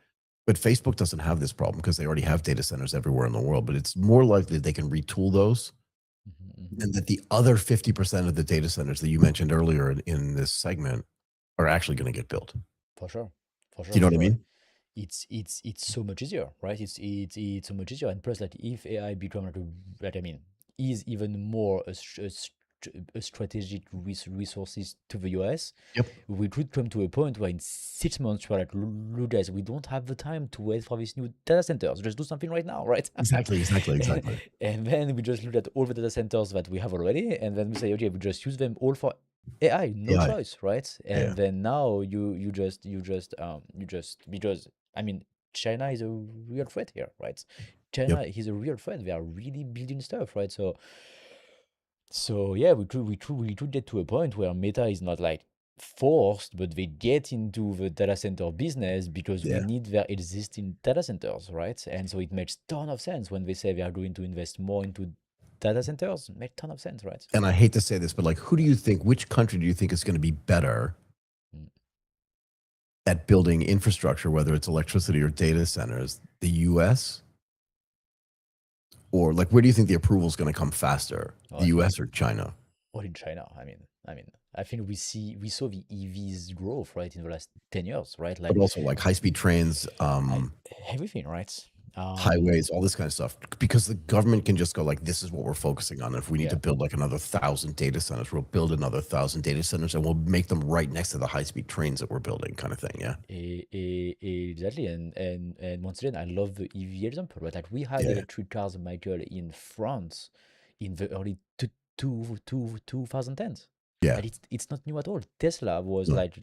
But Facebook doesn't have this problem because they already have data centers everywhere in the world. But it's more likely they can retool those, Hmm. and that the other 50% of the data centers that you mentioned earlier in this segment are actually going to get built. For sure. For Do sure. you know For what I sure. mean? It's so much easier, right? It's so much easier. And plus, like, if AI become like I mean, is even more a strategic resources to the US, Yep. we could come to a point where in 6 months we're like, look guys, we don't have the time to wait for these new data centers. Just do something right now, right? Exactly. Exactly. and, Exactly. and then we just look at all the data centers that we have already, and then we say, okay, we just use them all for AI, no AI. choice, right? Yeah. And then now you just because I mean, China is a real threat here, right? Yep. China is a real threat. They are really building stuff, right? So yeah, we could get to a point where Meta is not like forced, but they get into the data center business because we Yeah. need their existing data centers, right? And so it makes ton of sense when they say they are going to invest more into data centers. Make ton of sense, right? And I hate to say this, but like, who do Yeah. you think, which country do you think is going to be better Mm. at building infrastructure, whether it's electricity or data centers? The US? Or like, where do you think the approval is going to come faster? Oh, The I think US or China? all in China. I think we saw the EVs growth, right, in the last 10 years, right? But Like also like high speed trains, I, everything, right? highways, all this kind of stuff. Because the government can just go like, this is what we're focusing on. If we need to Yeah, build like another 1,000 data centers, we'll build another 1,000 data centers and we'll make them right next to the high speed trains that we're building, kind of thing. Yeah. exactly. And once again, I love the EV example, right? Like we had Yeah. electric cars, Michael, in France in the early 2010s. Yeah. Like it's not new at all. Tesla was No. like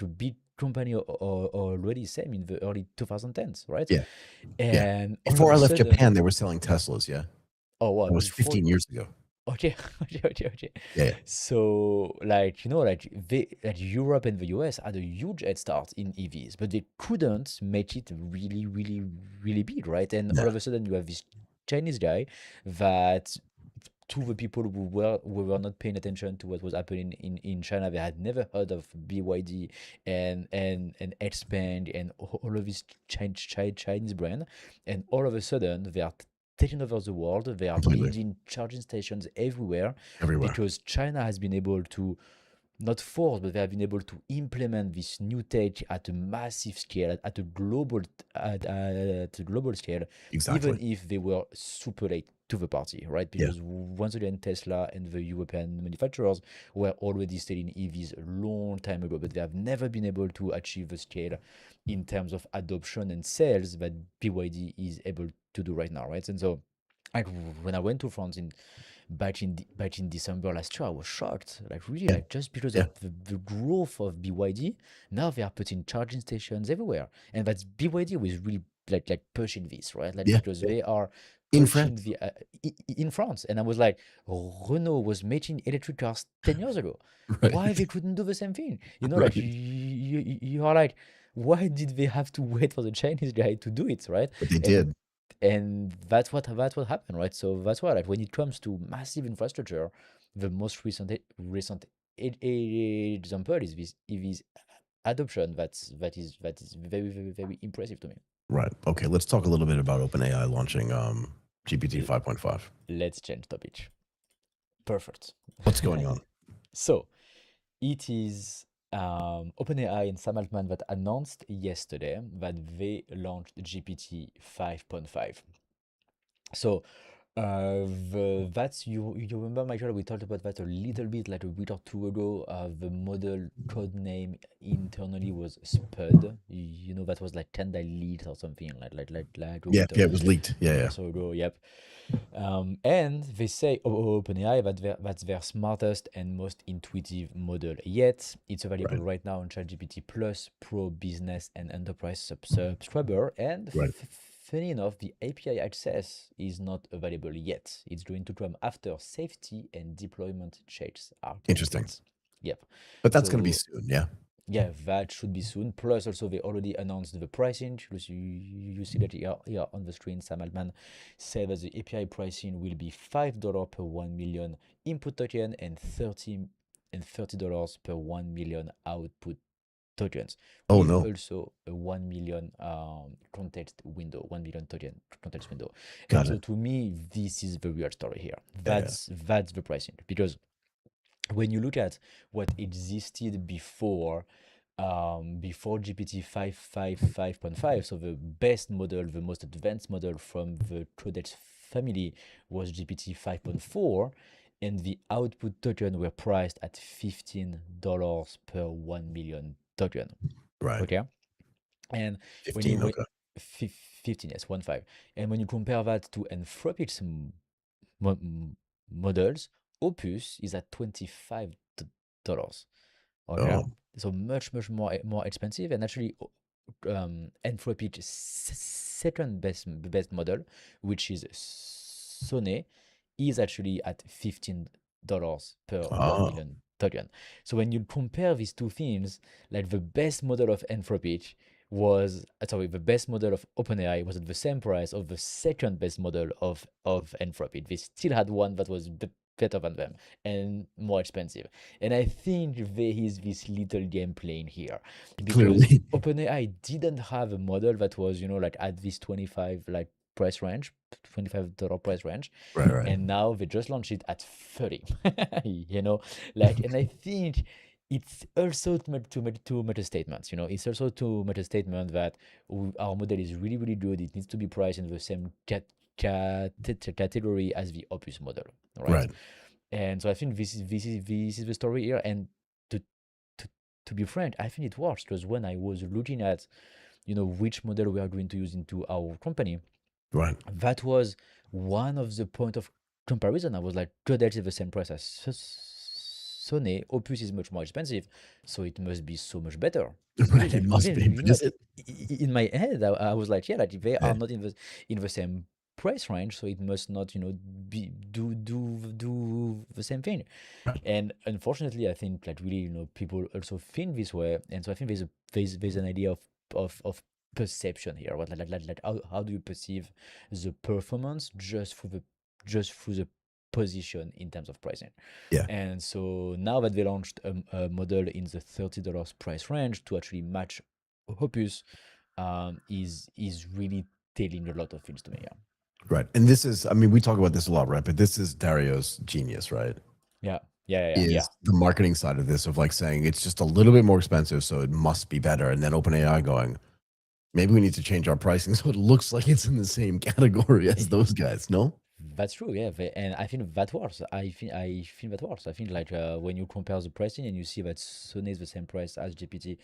a big company already, same in the early 2010s, right? Yeah. Yeah. And all of Before a I left sudden, Japan, they were selling Teslas. Yeah. oh wow, That was before 15 years ago. okay, okay. Yeah. Yeah. So, like, like Europe and the US had a huge head start in EVs, but they couldn't make it really big, right? And No. all of a sudden, you have this Chinese guy that to the people who were not paying attention to what was happening in China. They had never heard of BYD and Xpeng and all of these Chinese brand, and all of a sudden they are taking over the world. They are Completely. building charging stations everywhere Everywhere. because China has been able to not force, but they have been able to implement this new tech at a massive scale, at a global scale, even Exactly. if they were super late to the party, right? Yeah. Because once again, Tesla and the European manufacturers were already selling EVs a long time ago, but they have never been able to achieve the scale in terms of adoption and sales that BYD is able to do right now, right? And so, like when I went to France back in December last year, I was shocked. Like really, Yeah. like just because Yeah. of the growth of BYD, now they are putting charging stations everywhere, and that's BYD was really like pushing this, right? Like Yeah. because Yeah. they are In pushing France. the in France, and I was like, Renault was making electric cars 10 years ago. Why Right. they couldn't do the same thing? You know, like Right. you are like, why did they have to wait for the Chinese guy to do it, right? But they And did. that's what happened, right? So that's why, like, when it comes to massive infrastructure, the most recent example is this EV's adoption. That is very impressive to me. Right. Okay. Let's talk a little bit about OpenAI launching GPT L- 5.5. let's change topic. Perfect. What's going on? So it is OpenAI and Sam Altman that announced yesterday that they launched GPT 5.5. So that's you remember, Michael, we talked about that a little bit like a week or two ago. The model code name internally was Spud. You know, that was like Tenda Lead or something like a Yeah. week, Yeah. It was leaked. Yeah. week or Yeah. so ago. Yep. And they say OpenAI that's their smartest and most intuitive model yet. It's available Right. right now on ChatGPT Plus, Pro, Business, and Enterprise subscriber. And Right. funny enough, the API access is not available yet. It's going to come after safety and deployment checks are Interesting. complete. Yep. But that's going to be So soon. Yeah. yeah, that should be soon. Plus, also they already announced the pricing. You see that here on the screen. Sam Altman said that the API pricing will be $5 per 1 million input token and $30 per 1 million output tokens, Oh with no. also a 1 million context window, 1 million token context window. And Got so it. to me, this is the real story here. Yeah. That's the pricing, because when you look at what existed before GPT 5.5, so the best model, the most advanced model from the Codex family was GPT 5.4, and the output token were priced at $15 per 1 million token. Right. Okay. And when you 15. when, Okay. 15, yes, 1 5. And when you compare that to Anthropic's mo- m- models, Opus is at $25. Okay, Oh. so much more expensive, and actually, Anthropic's second best model, which is Sony, is actually at $15 per 1 Ah. million token. So when you compare these two things, like the best model of Anthropic was sorry, the best model of OpenAI was at the same price of the second best model of Anthropic. They still had one that was better than them and more expensive. And I think there is this little game playing here, because Clearly. OpenAI didn't have a model that was, like at this 25 like price range, $25 price range, Right. Right. and now they just launched it at 30. Like, and I think it's also to make a statement. It's also to make a statement that our model is really, really good. It needs to be priced in the same category as the Opus model, right? Right. And so I think this is the story here. And to to, to be frank, I think it works, because when I was looking at which model we are going to use into our company, Right. that was one of the point of comparison. I was like, Codex is the same price as Sony. Opus is much more expensive, so it must be so much better. Right. It Like must really, be. But is like it? in my head, I was like, yeah, like they are Yeah. not in the same price range, so it must not, be do the same thing. Right. And unfortunately, I think like really, people also think this way, and so I think there's an idea of perception here. What like how do you perceive the performance just through the position in terms of pricing. Yeah. And so now that they launched a model in the $30 price range to actually match Opus, is really telling a lot of things to me. Yeah. Right. And this is, I mean, we talk about this a lot, right? But this is Dario's genius, right? Yeah. Yeah. Yeah. Yeah. Is the marketing side of this, of like saying it's just a little bit more expensive, so it must be better. And then OpenAI going, maybe we need to change our pricing so it looks like it's in the same category as those guys. No? That's true, yeah, and I think that works. I think that works. I think like when you compare the pricing and you see that Sony is the same price as GPT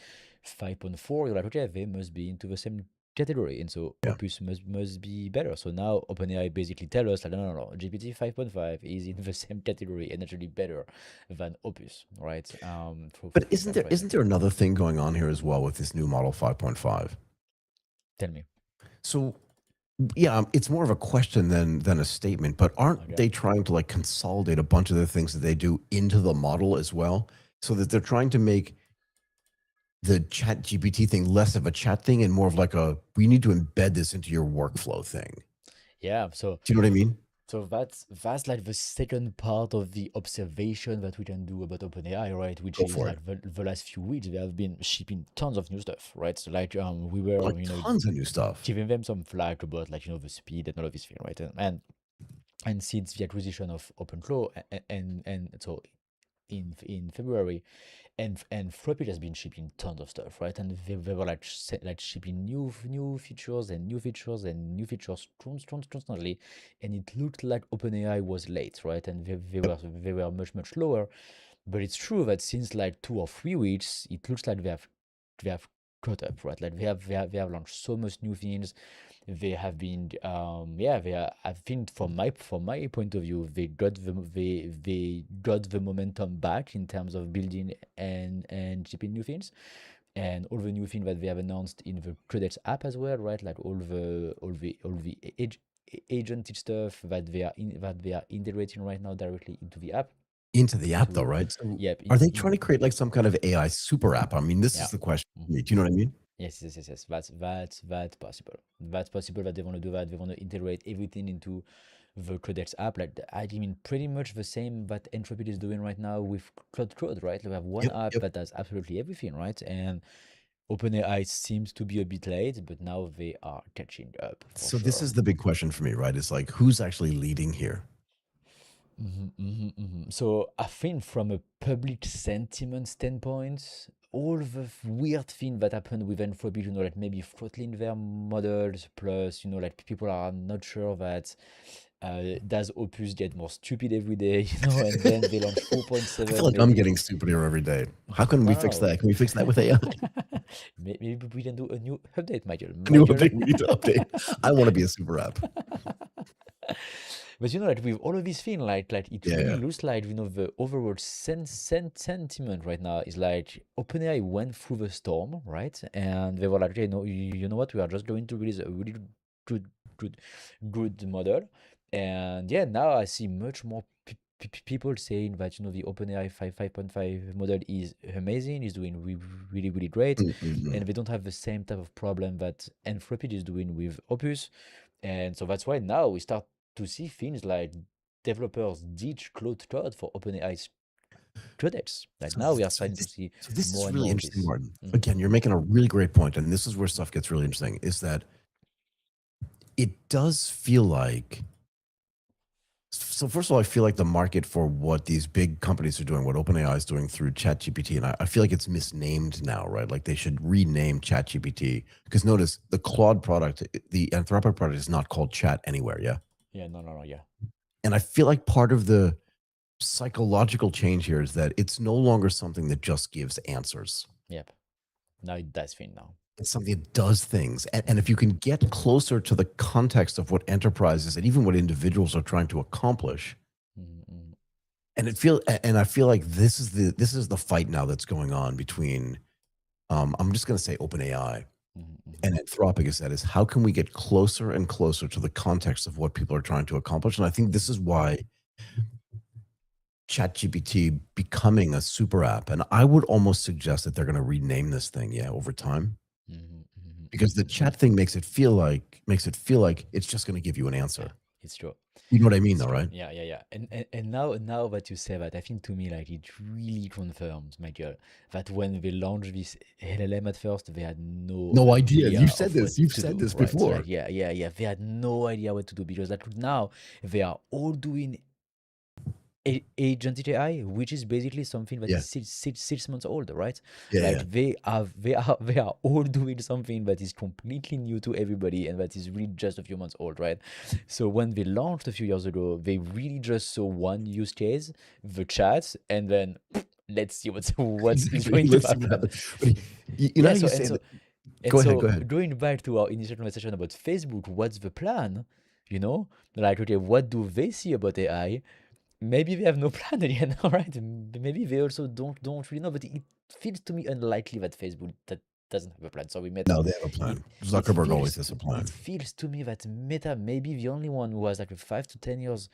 5.4, you're like, okay, they must be into the same category, and so Yeah. Opus must be better. So now OpenAI basically tell us like, no, GPT 5.5 is in the same category and actually better than Opus, right? But For same pricing. isn't there another thing going on here as well with this new model 5.5? Tell me. So yeah, it's more of a question than a statement, but aren't Okay. they trying to like consolidate a bunch of the things that they do into the model as well? So that they're trying to make the chat GPT thing less of a chat thing and more of like a, we need to embed this into your workflow thing. Yeah, so Do you know what I mean? So that's like the second part of the observation that we can do about OpenAI, right? Which Go is for it. like the last few weeks they have been shipping tons of new stuff, right? So like we were Like tons of new stuff. giving them some flack about like the speed and all of this thing, right? And since the acquisition of OpenClaw and so in February, and Floppy has been shipping tons of stuff, right? And they were like like shipping new features and new features and new features constantly, and it looked like OpenAI was late, right? And they were much slower. But it's true that since like 2 or 3 weeks, it looks like they have caught up, right? Like they have launched so much new things. They have been yeah, they are, I think from my point of view, they got the momentum back in terms of building and shipping new things, and all the new things that they have announced in the Credits app as well, right? Like all the agentic stuff that they are integrating right now directly into the app. Into the app though, To right? So Yep, are they trying to create like some kind of AI super app? I mean, this yeah. is the question for Mhm. me. Do you know what I mean? Yes. That's possible. That's possible that they want to do that. They want to integrate everything into the Codex app. Like I mean, pretty much the same that Entropy is doing right now with Cloud Code, right? We have one Yep, app yep. that does absolutely everything, right? And OpenAI seems to be a bit late, but now they are catching up for So this sure. is the big question for me, right? It's like, who's actually leading here? So I think from a public sentiment standpoint, all the weird thing that happened with Anthropic, like maybe throttling their models, plus, like people are not sure that does Opus get more stupid every day, and then they launch I feel 4.7 like I'm maybe. getting stupider every day. How can we fix No. that? Can we fix that with AI? Maybe we can do a new update, Michael. A new Michael. update we need to update. I want to be a super app. But like with all of this thing, like it Yeah, really yeah. looks like the overall sentiment right now is like OpenAI went through the storm, right? And they were like, okay, no, you know what? We are just going to release a really good, good, good model. And yeah, now I see much more people saying that the OpenAI 5.5 model is amazing, is doing really great, Mm-mm. and they don't have the same type of problem that Anthropic is doing with Opus. And so that's why now we start to see things like developers ditch Cloud Code for OpenAI's credits. Like So, now we are so starting to this, see so this more is and really more of interesting, this. Martin. Again, you're making a really great point, and this is where stuff gets really interesting. Is that it does feel like. So first of all, I feel like the market for what these big companies are doing, what OpenAI is doing through ChatGPT, and I feel like it's misnamed now, right? Like they should rename ChatGPT because notice the Claude product, the Anthropic product, is not called Chat anywhere, yeah. Yeah, no, yeah. And I feel like part of the psychological change here is that it's no longer something that just gives answers. Yep. Now it does thing now. It's something that does things. And if you can get closer to the context of what enterprises and even what individuals are trying to accomplish, Mm-hmm. and I feel like this is the fight now that's going on between I'm just going to say OpenAI and Anthropic is how can we get closer and closer to the context of what people are trying to accomplish? And I think this is why ChatGPT becoming a super app, and I would almost suggest that they're going to rename this thing, yeah, over time, because the chat thing makes it feel like it's just going to give you an Yeah, answer. it's true. You know what I mean, though, So right? yeah, yeah, yeah. And now that you say that, I think to me like it really confirms, Michael, that when they launched this LLM at first, they had no No idea. idea You've said of what this. You've to said do, this right? So like before. yeah, yeah, yeah, they had no idea what to do because like now they are all doing agentic AI, which is basically something that Yeah. is 6 months old, right? Yeah. Yeah. Like they are all doing something that is completely new to everybody and that is really just a few months old, right? So when they launched a few years ago, they really just saw one use case, the chat, and then let's see what is Exactly. going to Let's see what happen. happens. But you know Yeah. how you So and say so that. and Go ahead. so Go ahead. going back to our initial conversation about Facebook, what's the plan? You know, like okay, what do they see about AI? Maybe they have no plan again, all right? Maybe they also don't really know, but it feels to me unlikely that Facebook that doesn't have a plan. Sorry, Meta. No, they have a It plan. it Zuckerberg always feels has a it plan. feels to me that Meta may be the only one who has like a 5 to 10 years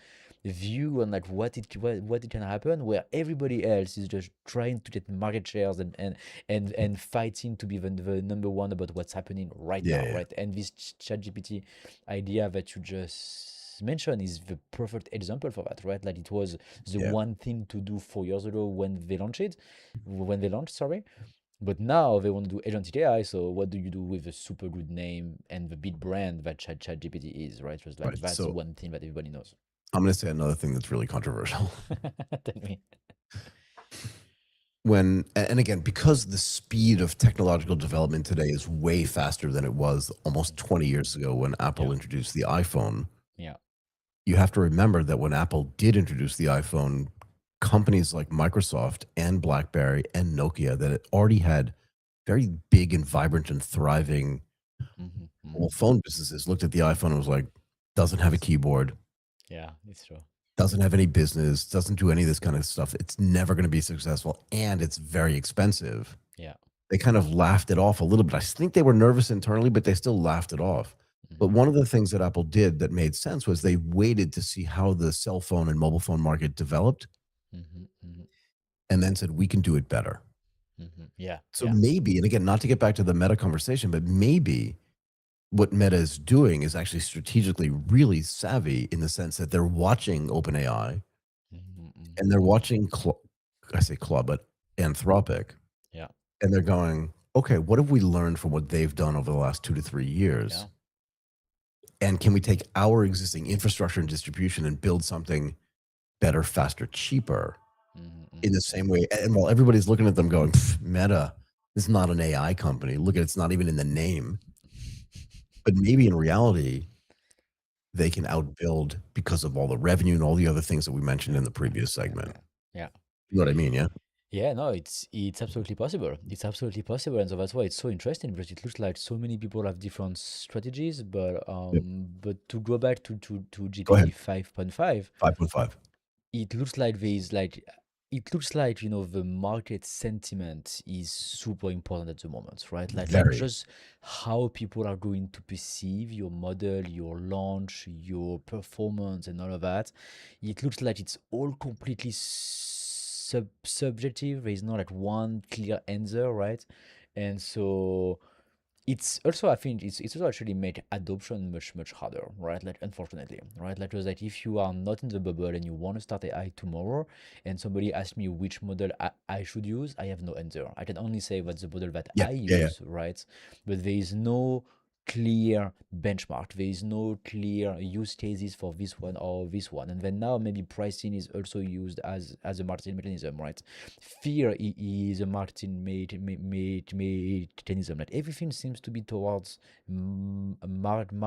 view on like what it can happen, where everybody else is just trying to get market shares and fighting to be the number one about what's happening right Yeah. now, Yeah. right? And this ChatGPT idea that you just mentioned is the perfect example for that, right? Like it was the Yeah. one thing to do 4 years ago when they launched, sorry. But now they want to do agentic AI. So what do you do with a super good name and the big brand that ChatGPT is, right? Just like Right. that's So one thing that everybody knows. I'm going to say another thing that's really controversial. Tell me. And again, because the speed of technological development today is way faster than it was almost 20 years ago when Yeah, Apple introduced the iPhone, yeah. you have to remember that when Apple did introduce the iPhone, companies like Microsoft and BlackBerry and Nokia that had already had very big and vibrant and thriving Mm-hmm, mm-hmm. well, phone businesses looked at the iPhone and was like, doesn't have a keyboard, Yeah, it's true. doesn't have any business, doesn't do any of this kind of stuff. It's never going to be successful and it's very expensive. Yeah. They kind of laughed it off a little bit. I think they were nervous internally, but they still laughed it off. But Mm-hmm, one of the things that Apple did that made sense was they waited to see how the cell phone and mobile phone market developed mm-hmm, mm-hmm, and then said, we can do it better. mm-hmm. Yeah, So yeah. maybe, and again, not to get back to the Meta conversation, but maybe what Meta is doing is actually strategically really savvy in the sense that they're watching OpenAI Mm-hmm, and they're mm-hmm, mm-hmm. watching, I say Claude, but Anthropic, Yeah, and they're going, okay, what have we learned from what they've done over the last 2 to 3 years? yeah. And can we take our existing infrastructure and distribution and build something better, faster, cheaper Mm-hmm, in mm-hmm, the same mm-hmm. way? And while everybody's looking at them going, Meta, this is not an AI company. Look at it's not even in the name. But maybe in reality, they can outbuild because of all the revenue and all the other things that we mentioned in the Yeah, previous yeah, segment. yeah. Yeah. You know what I mean? Yeah. Yeah, no, it's absolutely possible. It's absolutely possible, and so that's why it's so interesting because it looks like so many people have different strategies. Yep. But to go back to Go GPT ahead. 5.5, 5.5. it looks like there is like it looks like the market sentiment is super important at the moment, right? Like Very. just how people are going to perceive your model, your launch, your performance, and all of that. It looks like it's all completely subjective. There is not like one clear answer, right? And so it's also I think it's also actually made adoption much harder, right? Like unfortunately, right? Like was like if you are not in the bubble and you want to start AI tomorrow, and somebody asks me which model I should use, I have no answer. I can only say what's the model that Yeah. I Yeah. Yeah. use, right? But there is no clear benchmark. There is no clear use cases for this one or this one. And then now maybe pricing is also used as a marketing mechanism, right? Fear is a marketing mechanism. Like everything seems to be towards marketing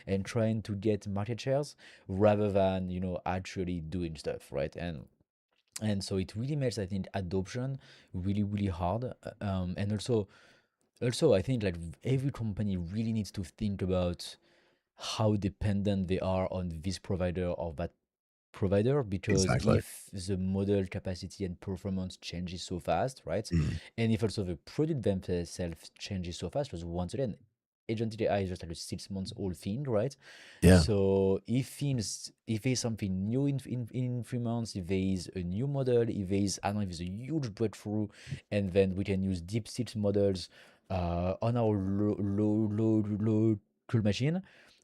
and trying to get market shares rather than actually doing stuff, right? And so it really makes, I think, adoption really hard. And also I think like every company really needs to think about how dependent they are on this provider or that provider, because Exactly. if the model capacity and performance changes so fast, right? Mhm. And if also the product themselves changes so fast, because once again, agentic AI is just like a 6 months old thing, right? Yeah. So if there's something new in 3 months, if there is a new model, if there is, I don't know, if there's a huge breakthrough, and then we can use Deepseek models on our low tool machine,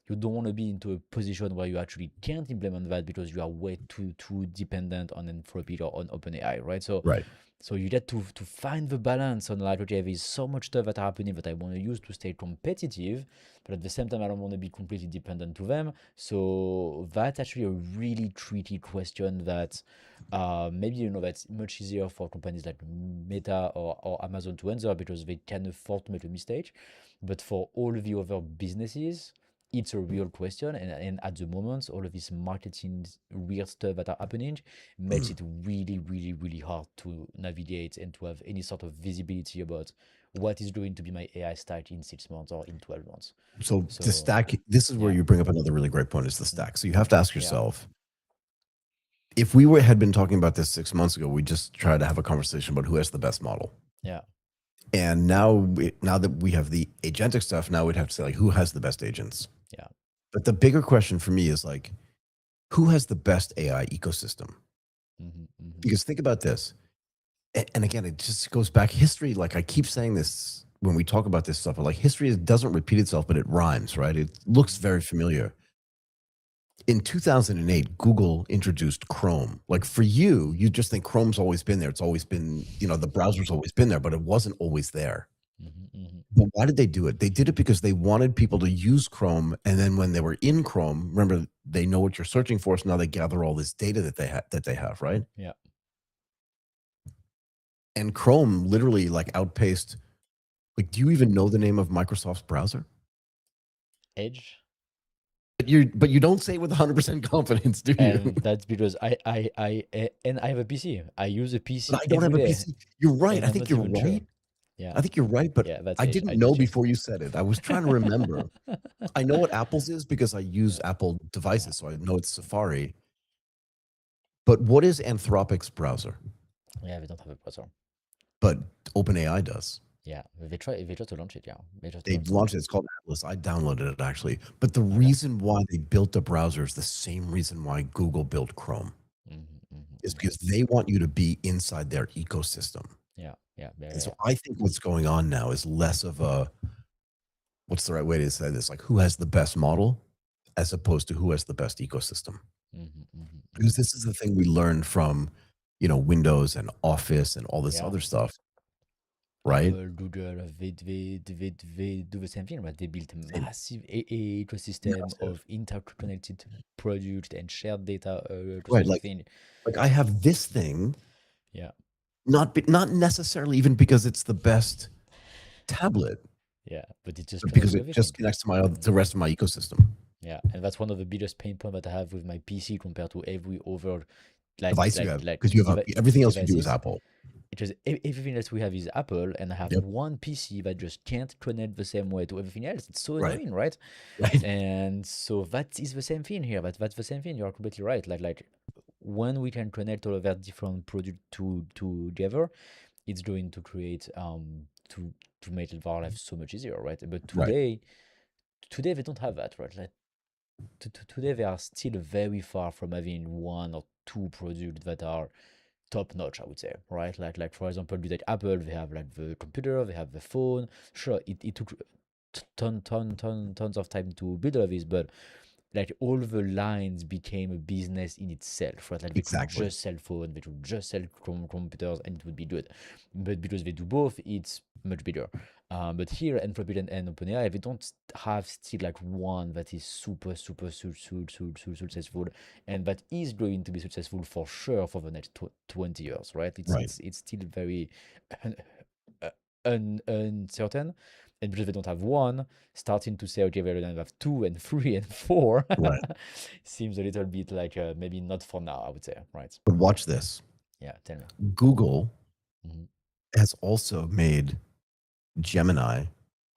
you don't want to be into a position where you actually can't implement that because you are way too dependent on Anthropic or on OpenAI, right? Right. So you get to find the balance on like, okay, there's so much stuff that are happening that I want to use to stay competitive, but at the same time, I don't want to be completely dependent to them. So that's actually a really tricky question that maybe, that's much easier for companies like Meta or Amazon to answer because they can afford to make a mistake. But for all the other businesses, it's a real question. And at the moment, all of this marketing weird stuff that are happening makes it really, really, really hard to navigate and to have any sort of visibility about what is going to be my AI stack in 6 months or in 12 months. So the So, stack, this is where yeah. you bring up another really great point, is the stack. So you have to ask Yeah. yourself, if we had been talking about this 6 months ago, we just tried to have a conversation about who has the best model. Yeah. And now that we have the agentic stuff, now we'd have to say, like, who has the best agents? Yeah. But the bigger question for me is, like, who has the best AI ecosystem? Because think about this. And again, it just goes back history. Like, I keep saying this when we talk about this stuff, but like, history doesn't repeat itself, but it rhymes, right? It looks very familiar. In 2008, Google introduced Chrome. Like, for you just think Chrome's always been there. It's always been, the browser's always been there, but it wasn't always there. But why did they do it? They did it because they wanted people to use Chrome, and then when they were in Chrome, remember, they know what you're searching for, so now they gather all this data that they have, right? Yeah. And Chrome literally, like, outpaced. Like, do you even know the name of Microsoft's browser? Edge. But you don't say it with 100% confidence, do you? And that's because I have a PC. I use a PC But I don't every have a day, PC. You're right. and I I'm think not you're even sure. right. Yeah. I think you're right, but Yeah, that's I Edge. didn't I know just checked. before you said it. I was trying to remember. I know what Apple's is because I use Apple devices, so I know it's Safari. But what is Anthropic's browser? Yeah, we don't have a browser. But OpenAI does. Yeah, they try to launch it. Yeah, they just They launched launched something. it. It's called Atlas. I downloaded it, actually. But the Okay. reason why they built a browser is the same reason why Google built Chrome, is because they want you to be inside their ecosystem. Yeah, yeah, yeah, And so yeah. I think what's going on now is less of a, what's the right way to say this? Like, who has the best model as opposed to who has the best ecosystem. Because this is the thing we learned from, Windows and Office and all this Yeah. other stuff, right? Apple, Google, they do the same thing, right? They built a Same. massive ecosystem Massive. of interconnected products and shared data, Right. sort of thing. Like I have this thing, Yeah, not necessarily even because it's the best tablet, yeah, but it just but connects because to it everything. just connects to the rest of my ecosystem. Yeah, and that's one of the biggest pain points that I have with my PC compared to every other Device you have, because you have everything else you do is devices. Apple. It is everything that we have is Apple, and I have Yep. one PC that just can't connect the same way to everything else. It's so Right. annoying, right? Right. And so that is the same thing here. That's the same thing. You're completely right. Like when we can connect all of that different product together, it's going to create to make our life so much easier, right? But Right. today they don't have that, right? Like today they are still very far from having one or two products that are top notch, I would say, right? Like for example, with like Apple, they have like the computer, they have the phone. Sure, it took tons of time to build all of this, but like all the lines became a business in itself, right? Like they could Exactly. just sell phone, they could just sell computers, and it would be good. But because they do both, it's much bigger. But here, Anthropic and OpenAI, they don't have still like one that is super successful, and that is going to be successful for sure for the next 20 years, right? Right. It's still very uh, uncertain, and because they don't have one, starting to say, okay, we're gonna have two and three and four Right. seems a little bit like maybe not for now, I would say, right? But watch this. Yeah, tell me. Google Hmm. has also made Gemini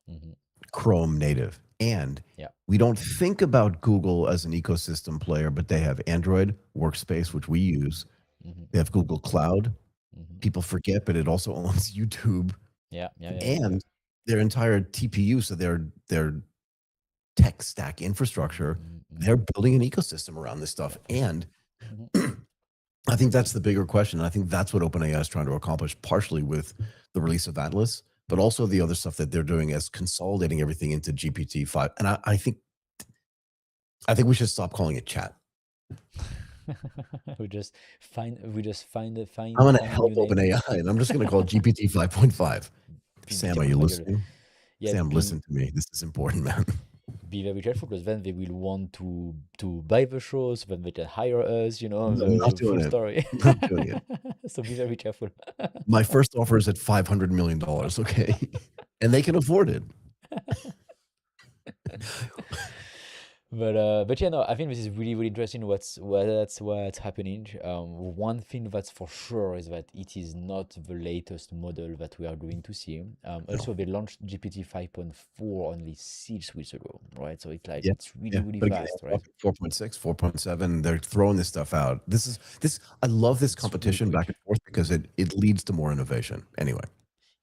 Hmm. Chrome native. And Yeah. we don't think about Google as an ecosystem player, but they have Android Workspace, which we use. Hmm. They have Google Cloud. Hmm. People forget, but it also owns YouTube Yeah, yeah, yeah, yeah. and their entire TPU. So their tech stack infrastructure, they're building an ecosystem around this stuff. And Hmm. I think that's the bigger question. I think that's what OpenAI is trying to accomplish, partially with the release of Atlas, but also the other stuff that they're doing as consolidating everything into GPT-5. And I think I think we should stop calling it chat. we just I'm going to find a help new name. OpenAI, and I'm just going to call it GPT 5.5. Sam, are Oh you my god. listening? Yeah, Sam, listen to me. This is important, man. be very careful because then they will want to buy the show, so then they can hire us, I'm not the full doing it. story. I'm not doing it. So be very careful. My first offer is at $500 million, okay? And they can afford it. But yeah, no, I think this is really really interesting. What's happening. One thing that's for sure is that it is not the latest model that we are going to see. No. Also, they launched GPT 5.4 only 6 weeks ago, right? So it's like Yeah. it's really Yeah. really But again, fast, I'm right? talking 4.6, 4.7. They're throwing this stuff out. I love this It's really competition back quick. and forth because it leads to more innovation. Anyway.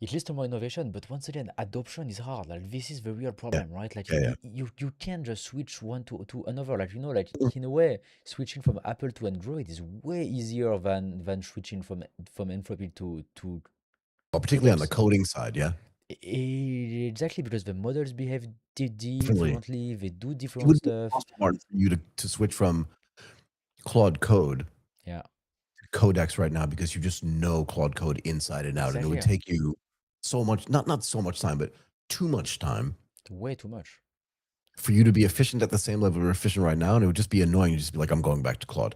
It leads to more innovation, but once again, adoption is hard. Like this is the real Yeah. problem, right? Like Yeah. Yeah. you can't just switch one to another. Like in a way, switching from Apple to Android is way easier than switching from Android to Well, particularly on the Chromebooks. coding side. Yeah. Exactly, because the models behave Definitely. differently. They do It different would be stuff. impossible, Martin, for you to switch from Claude Code Yeah, Codex right now because you just know Claude Code inside and out, and it would exactly. take you so much, not so much time, but too much time Way too much. for you to be efficient at the same level you're efficient right now, and it would just be annoying. You'd just be like, I'm going back to Claude.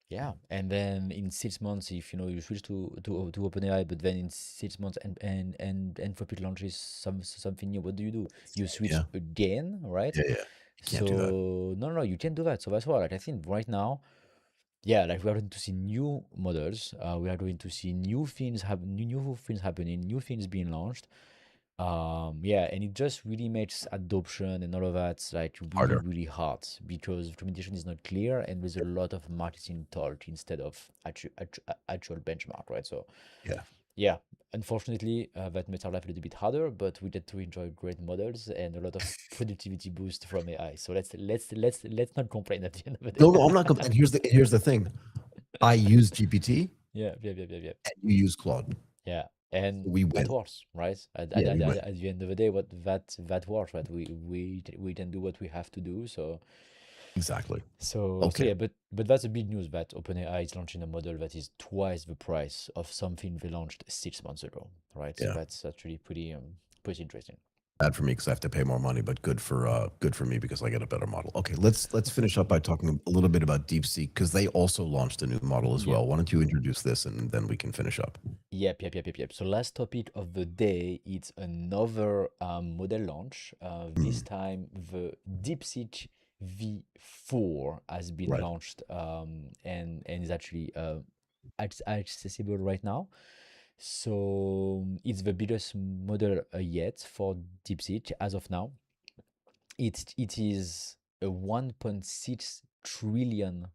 Yeah, and then in 6 months, if you switch to OpenAI, but then in 6 months and Anthropic launches something new, what do? You switch Yeah, again, right? yeah, yeah. You can't do that. So no, you can't do that. So that's why, like, I think right now, yeah, like we are going to see new models. We are going to see new things happening, new things being launched. Yeah, and it just really makes adoption and all of that like really Harder. really hard because documentation is not clear and there's a lot of marketing talk instead of actual benchmark, right? So Yeah. yeah, unfortunately, that makes our life a little bit harder, but we get to enjoy great models and a lot of productivity boost from AI. So let's not complain at the end of the No, I'm not. day. And here's the thing. I use GPT, Yeah. and you use Claude. Yeah, So and we that win. works, right? Yeah, we win. At the end of the day, what that works, right? We can do what we have to do. So Exactly. so Okay. yeah, but that's a big news that OpenAI is launching a model that is twice the price of something they launched 6 months ago, right? So Yeah. that's actually pretty interesting. Bad for me because I have to pay more money, but good for me because I get a better model. Okay, let's finish up by talking a little bit about DeepSeek because they also launched a new model as Yep. well. Why don't you introduce this and then we can finish up? Yep. So last topic of the day, it's another model launch. This Mm, time the Deepseek V4 has been right. launched and is actually accessible right now. So it's the biggest model yet for DeepSeek as of now. It is a 1.6 trillion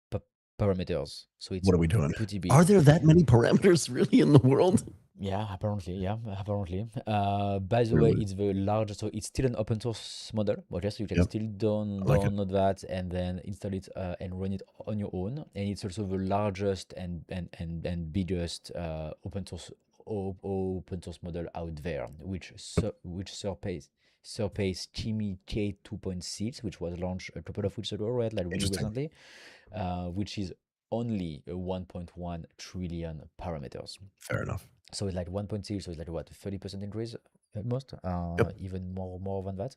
pa- parameters, so it's What are we doing? pretty Are big. there that many parameters really in the world? Yeah, apparently, yeah, apparently. By the way, Really? it's the largest, so it's still an open source model, but yes, you can Yep. still I like it. download that and then install it and run it on your own. And it's also the largest and biggest open source model out there, which surpass Kimi K 2.6, which was launched a couple of weeks ago, right? Like really Interesting. recently, which is only a 1.1 trillion parameters. Fair enough. So it's like 1.6, so it's like what, 30% increase at most, Yep. even more than that.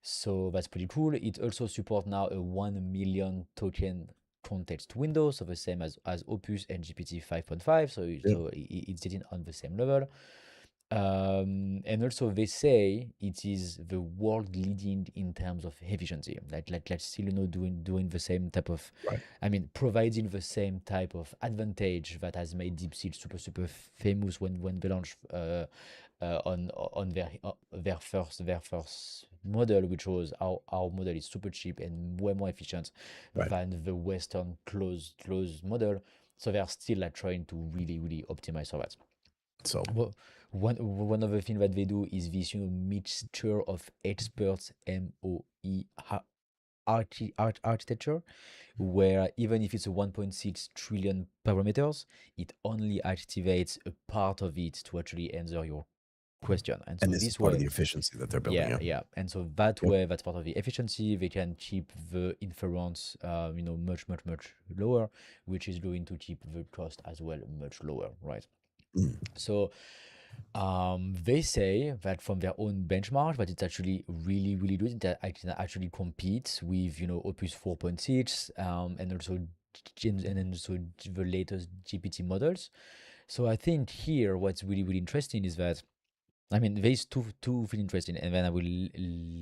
So that's pretty cool. It also supports now a 1 million token context window, so the same as Opus and GPT 5.5. So Yep. it's sitting on the same level. And also they say it is the world leading in terms of efficiency. Like still, doing the same type of, Right. I mean, providing the same type of advantage that has made DeepSeek super famous when they launched on their first model, which was our model is super cheap and way more efficient Right. than the Western closed model. So they are still like trying to really optimize for that. So Well, one other thing that they do is this, mixture of experts MOE architecture, where even if it's a 1.6 trillion parameters, it only activates a part of it to actually answer your question. And And so this is this part of way, the efficiency that they're building. yeah. And so that Yep. way, that's part of the efficiency. They can keep the inference, much lower, which is going to keep the cost as well much lower, right? Mm. So they say that from their own benchmark, that it's actually really good. That I can actually compete with Opus 4.6, and also the latest GPT models. So I think here what's really interesting is that, I mean, there's two things interesting, and then I will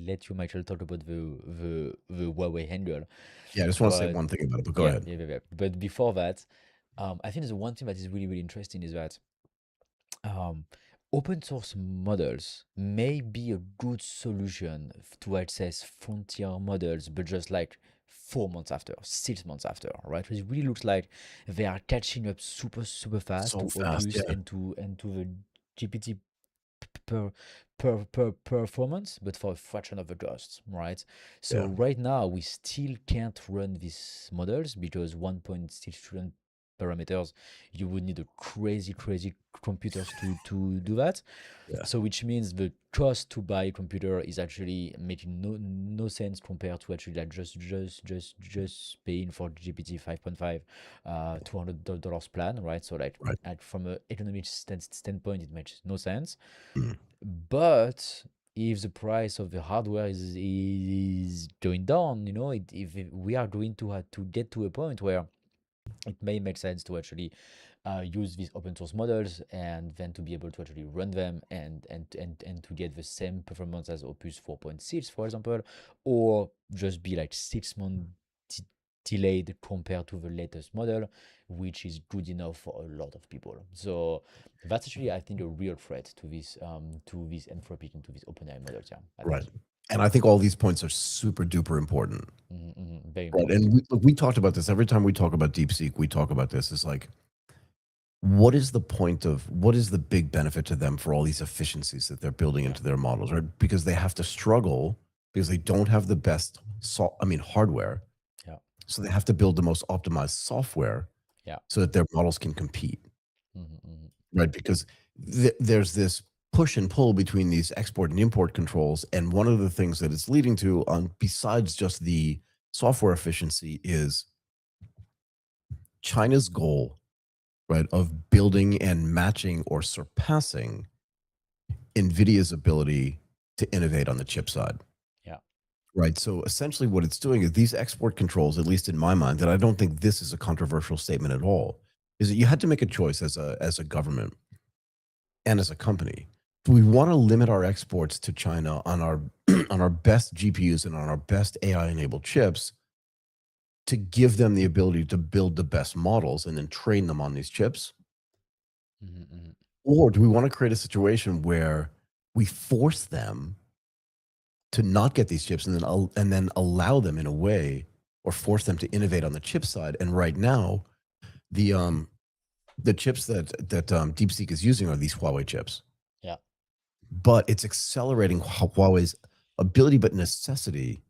let you, Michael, talk about the Huawei angle. Yeah, I just want to say But one thing about it, but go yeah, ahead. yeah. But before that, I think the one thing that is really interesting is that um, open source models may be a good solution to access frontier models, but just like 4 months after, 6 months after, right? It really looks like they are catching up super fast So to fast, Opus yeah. and to the GPT per performance, but for a fraction of the cost, right? So Yeah. right now we still can't run these models because 1.6 trillion parameters, you would need a crazy computers to do that. Yeah. So which means the cost to buy a computer is actually making no sense compared to actually like just paying for GPT 5.5 $200 plan, right? So like Right. from an economic standpoint, it makes no sense. Mm. But if the price of the hardware is going down, if we are going to have to get to a point where it may make sense to actually use these open source models and then to be able to actually run them and to get the same performance as Opus 4.6, for example, or just be like 6 months delayed compared to the latest model, which is good enough for a lot of people. So that's actually, I think, a real threat to this Anthropic and to these OpenAI models. Yeah, I think. Right. And I think all these points are super duper important. Very Right. important. And we talked about this every time we talk about DeepSeek. We talk about this. It's like, what is the big benefit to them for all these efficiencies that they're building Yeah, into their models, right? Because they have to struggle because they don't have the best hardware. yeah, So they have to build the most optimized software yeah. so that their models can compete, Hmm. right? Because there's this push and pull between these export and import controls. And one of the things that it's leading to, besides just the software efficiency, is China's goal, right, of building and matching or surpassing NVIDIA's ability to innovate on the chip side. Yeah. Right. So essentially, what it's doing is these export controls, at least in my mind, and I don't think this is a controversial statement at all, is that you had to make a choice as a government and as a company. Do we want to limit our exports to China on our on our best GPUs and on our best AI enabled chips to give them the ability to build the best models and then train them on these chips? Hmm. Or do we want to create a situation where we force them to not get these chips and then allow them in a way or force them to innovate on the chip side? And right now, the chips that DeepSeek is using are these Huawei chips, Yeah. but it's accelerating Huawei's ability, but necessity,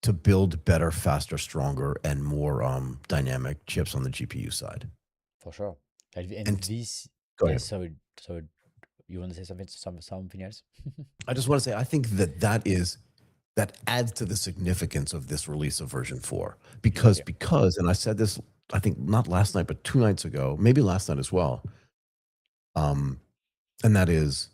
to build better, faster, stronger, and more dynamic chips on the GPU side. For sure. And And this, go yes, ahead. so you want to say something else? I just want to say, I think that adds to the significance of this release of version 4 because Exactly. and I said this, I think not last night but 2 nights ago, maybe last night as well. Um and that is,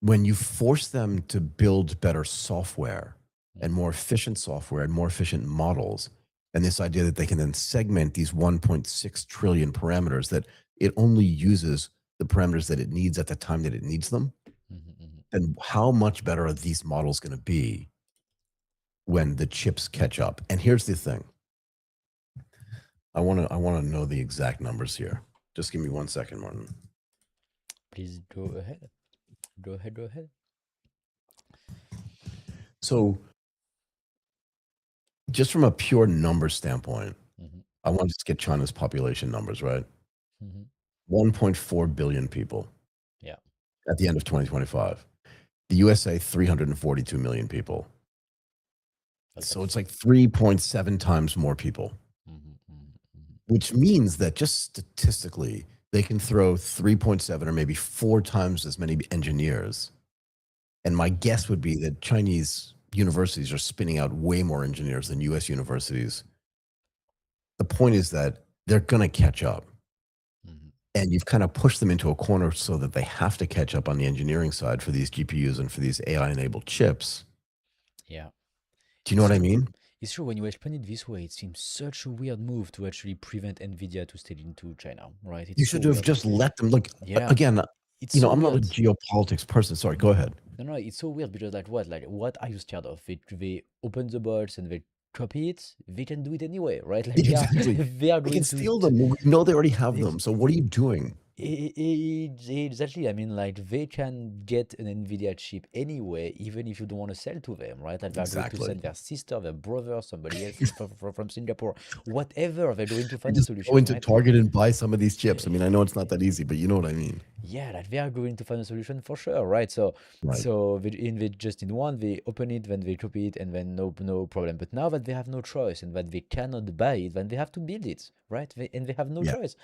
when you force them to build better software and Mm-hmm. more efficient software and more efficient models, and this idea that they can then segment these 1.6 trillion parameters, that it only uses the parameters that it needs at the time that it needs them, Mm-hmm. then how much better are these models going to be when the chips catch up? And here's the thing. I want to know the exact numbers here. Just give me 1 second, Martin. Please go ahead. Go ahead. Go ahead. So, just from a pure number standpoint, Mm-hmm. I want to just get China's population numbers, right? Mm-hmm. 1.4 billion people Yeah. at the end of 2025. The USA, 342 million people. That's like. So it's like 3.7 times more people, Mm-hmm. Mm-hmm. which means that just statistically, they can throw 3.7 or maybe 4 times as many engineers. And my guess would be that Chinese universities are spinning out way more engineers than US universities. The point is that they're going to catch up. Mhm. And you've kind of pushed them into a corner so that they have to catch up on the engineering side for these GPUs and for these AI enabled chips. Yeah, Do you know it's what I true. mean? It's true. When you explain it this way, it seems such a weird move to actually prevent Nvidia to stay into China, right? It's You so should have weird. just let them look Yeah, again. it's so I'm not a weird. geopolitics person. Sorry, go No, ahead. no, no. It's so weird because what are you scared of? They open the box and they copy it. They can do it anyway, right? Like they are Exactly. they are They can going steal them. We know they already have ex- them. So what are you doing? exactly. I mean, like they can get an Nvidia chip anyway, even if you don't want to sell to them, right? Like they're going to Exactly. send their sister, their brother, somebody else from Singapore, whatever. They're going to You find a just go solution, into right? Target and buy some of these chips. I mean, I know it's not Eh, that easy, but you know what I mean. yeah, like they are going to find a solution for sure, right? So Right. so they just in one, they open it, then they copy it, and then no problem. But now that they have no choice and that they cannot buy it, then they have to build it, right? And they have no Yeah. choice.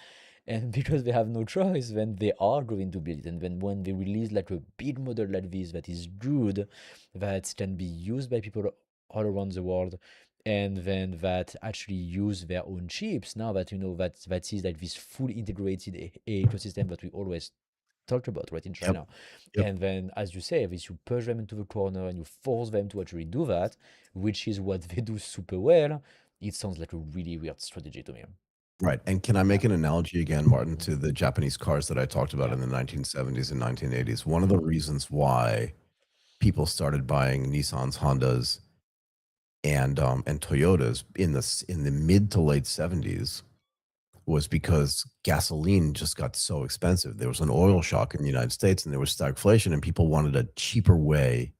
And because they have no choice, then they are going to build it. And then when they release like a big model like this that is good, that can be used by people all around the world, and then that actually use their own chips, now that you know that is like this fully integrated ecosystem that we always talked about, right, in Yep. China. Yep. And then, as you say, if you push them into the corner and you force them to actually do that, which is what they do super well, it sounds like a really weird strategy to me. Right. And can I Yeah. make an analogy again, Martin, Mhm. to the Japanese cars that I talked about Yeah. in the 1970s and 1980s? One of Yeah. the reasons why people started buying Nissans, Hondas, and Toyotas in the mid to late 70s was because gasoline just got so expensive. There was an oil Mhm. shock in the United States and there was stagflation, and people wanted a cheaper way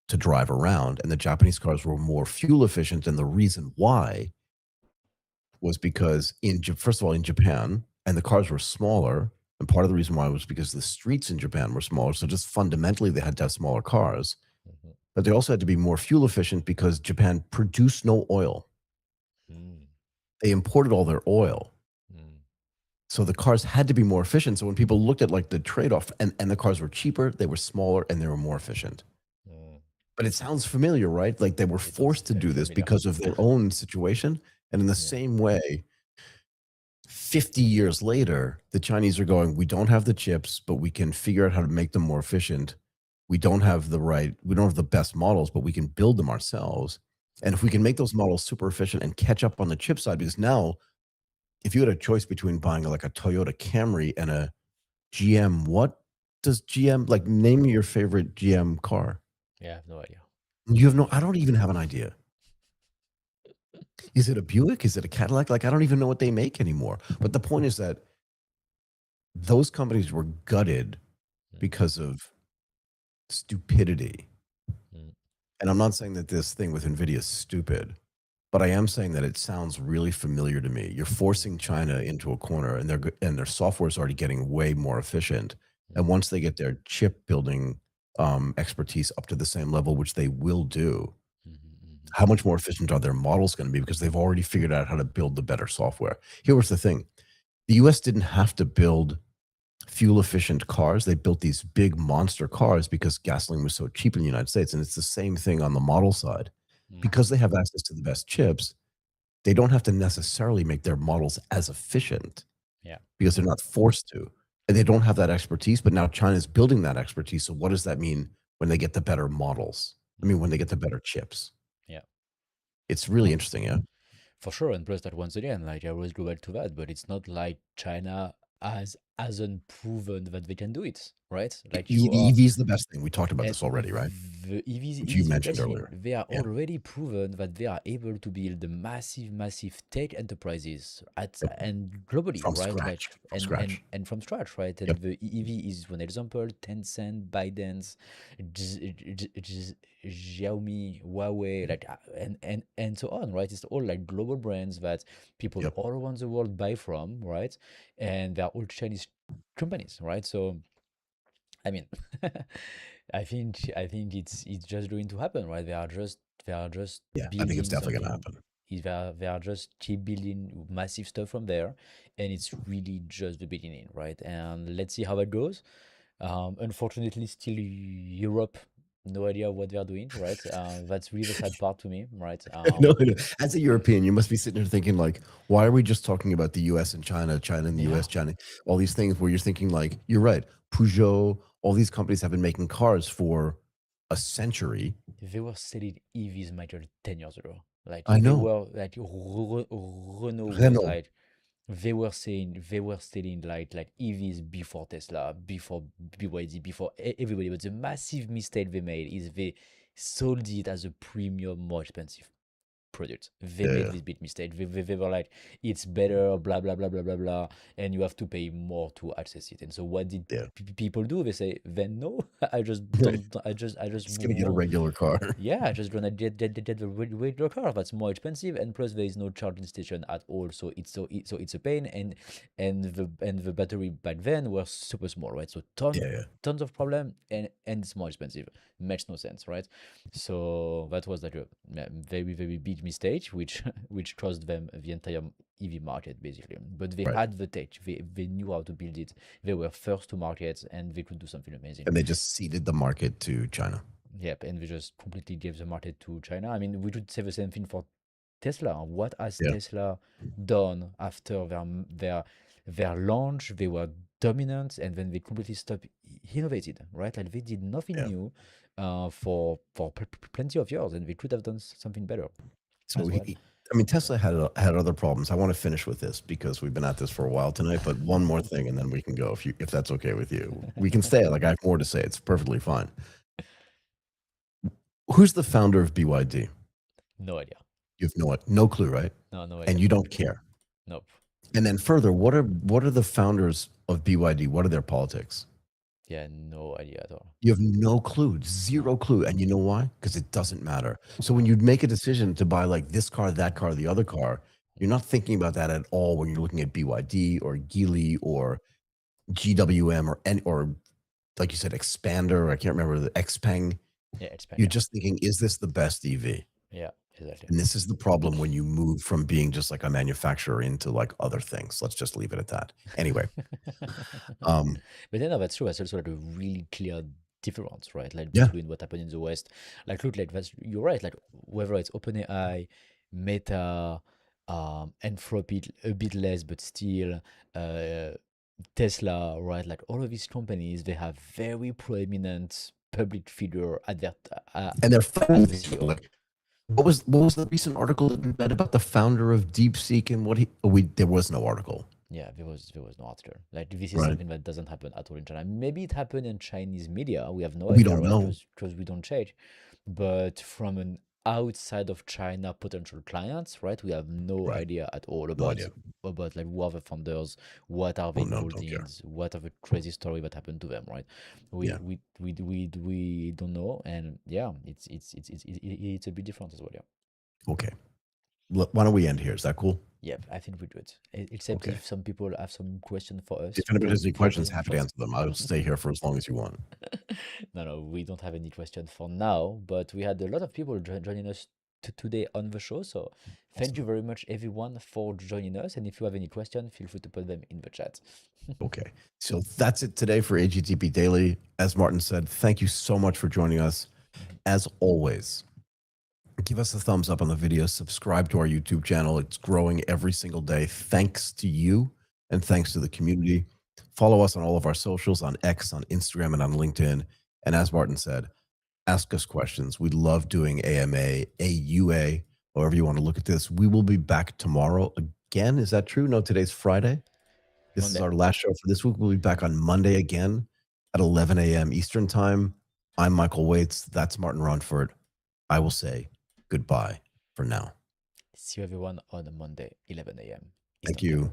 to drive around. And the Japanese cars were more fuel efficient. And the reason why was because first of all, in Japan, and the cars were smaller. And part of the reason why was because the streets in Japan were smaller. So just fundamentally, they had to have smaller cars. Mhm. But they also had to be more fuel efficient because Japan produced no oil. Mm. They imported all their oil. Mm. So the cars had to be more efficient. So when people looked at like the trade-off, and the cars were cheaper, they were smaller, and they were more efficient. Mm. But it sounds familiar, right? Like they were It sounds forced to very do this familiar. because of their own situation. And in the Yeah. same way, 50 years later, the Chinese are going, we don't have the chips, but we can figure out how to make them more efficient. We don't have the best models, but we can build them ourselves. And if we can Mhm. make those models super efficient and catch up on the chip side, because now if you had a choice between buying like a Toyota Camry and a GM, what does GM like? Name me your favorite GM car. Yeah, I have no idea. You have no, I don't even have an idea. Is it a Buick? Is it a Cadillac? Like, I don't even know what they make anymore. But the point is that those companies were gutted Mm. because of stupidity. Mm. And I'm not saying that this thing with NVIDIA is stupid, but I am saying that it sounds really familiar to me. You're forcing Mhm. China into a corner, and their software is already getting way more efficient. And Mhm. once they get their chip building expertise up to the same level, which they will do, Mhm. Mhm. how much more efficient are their models going to be? Because they've already figured out how to build the better software. Here was the thing: the U.S. didn't have to build fuel efficient cars. They built these big monster cars because gasoline was so cheap in the United States. And it's the same thing on the model side. Because Mhm. they have access to the best chips, they don't have to necessarily make their models as efficient Yeah. because they're not forced to. And they don't have that expertise, but now China's building that expertise. So what does that mean when they get the better models? I mean, when Mhm. they get the better chips. Yeah. It's really No, interesting, yeah. for sure. And plus that once again, like I always go back to that, but it's not like China hasn't proven that they can do it, right? Like you are. EV is the best thing. We talked about And this already, right? the EVs, Which EV you is the mentioned best thing. earlier. They are Yeah. already proven that they are able to build the massive, massive tech enterprises at Yep. and globally, From right? Like scratch. From scratch. and from scratch, right? Yep. And the EV is one example. Tencent, Biden's, Xiaomi, Huawei, like and so on, right? It's all like global brands that people Yep. all around the world buy from, right? And they're all Chinese companies, right? So I mean, I think it's just going to happen, right? They are just Yeah. I think it's building definitely going to something. happen. They are just keep building massive stuff from there, and it's really just the beginning, right? And let's see how it goes. Unfortunately, still Europe, no idea what they are doing, right? That's really the sad part to me, right? No, no. As a European, you must be sitting there thinking like, why are we just talking about the US and China, China and the Yeah, US, China, all these things where you're thinking like, you're right. Peugeot, all these companies have been making cars for a century. they were selling EVs, Michael, 10 years ago. Like I they know. were like Renault was Renault. like they were selling like EVs before Tesla, before BYD, before everybody. But the massive mistake they made is they sold it as a premium, more expensive product. They Yeah, made yeah, this big mistake. They were like, it's better, blah blah blah blah blah blah, and you have to pay more to access it. And so what did yeah. people do? They say, then no, I just don't. I just Just gonna get a regular car. yeah, I just gonna get the regular car that's more expensive, and plus there is no charging station at all, so it's a pain, and the battery back then were super small, right? So Yeah, yeah. tons of problem, and it's more expensive. Makes no sense, right? So that was like a very big mistake, which which cost them the entire EV market basically. But they Right. had the tech, they knew how to build it, they were first to market, and they could do something amazing. And they just ceded the market to China. Yep, and we just completely gave the market to China. I mean, we could say the same thing for Tesla. What has Yeah, Tesla done after their launch? They were dominant, and then they completely stopped innovated, right? Like they did nothing yeah. new for plenty of years, and they could have done something better So as well. I mean, Tesla had other problems. I want to finish with this because we've been at this for a while tonight. But one more thing, and then we can go if that's okay with you. We can stay. Like I have more to say. It's perfectly fine. Who's the founder of BYD? No idea. You have no clue, right? No And idea. you don't care. Nope. And then further, what are the founders of BYD? What are their politics? Yeah, no idea at all. You have no clue, No. zero clue. And you know why? Because it doesn't matter. So when you make a decision to buy like this car, that car, the other car, you're not thinking about that at all when you're looking at BYD or Geely or GWM or like you said, Expander. I can't remember the Xpeng. Yeah, it's been, You're yeah. just thinking, is this the best EV? Yeah, exactly. And this is the problem when you move from being just like a manufacturer into like other things. Let's just leave it at that. Anyway, um, But then no, that's true. That's also like a really clear difference, right? Like yeah, between what happened in the West. Like look, like that's you're right. Like whether it's OpenAI, Meta, Anthropic a bit less, but still, uh, Tesla, right? Like all of these companies, they have very prominent public figure at their and they're as fighting the each other. CEO. Like, what was the recent article that we read about the founder of DeepSeek and what he? Oh, there was no article, Yeah, there was no article. Like this is right? something that doesn't happen at all in China. Maybe it happened in Chinese media. We have no We idea, don't right? know, Because we don't change. But from an outside of China potential clients, right? We have no right? idea at all No idea. about like who are the founders, what are Oh they no, don't care. holdings, what are the crazy story that happened to them, right? Yeah. We don't know, and yeah, it's a bit different as well. Yeah. Okay. Why don't we end here? Is that cool? Yep, I think we do it. Except Okay. if some people have some question for us, If anybody has any drop it questions, in the happy to chat. answer them. I will stay here for as long as you want. No, we don't have any question for now, but we had a lot of people joining us today on the show. So thank you Awesome. very much, everyone, for joining us. And if you have any question, feel free to put them in the chat. Okay. So that's it today for AGTP Daily. As Martin said, thank you so much for joining us. Mhm. As always, give us a thumbs up on the video, subscribe to our YouTube channel. It's growing every single day. Thanks to you and thanks to the community. Follow us on all of our socials on X, on Instagram, and on LinkedIn. And as Martin said, ask us questions. We love doing AMA, AUA, however you want to look at this. We will be back tomorrow again. Is that true? No, today's Friday. This is Monday. our last show for this week. We'll be back on Monday again at 11 a.m. Eastern Time. I'm Michael Waits. That's Martin Ronfort. I will say goodbye for now. See you everyone on Monday, 11 a.m. Thank Eastern Time. you.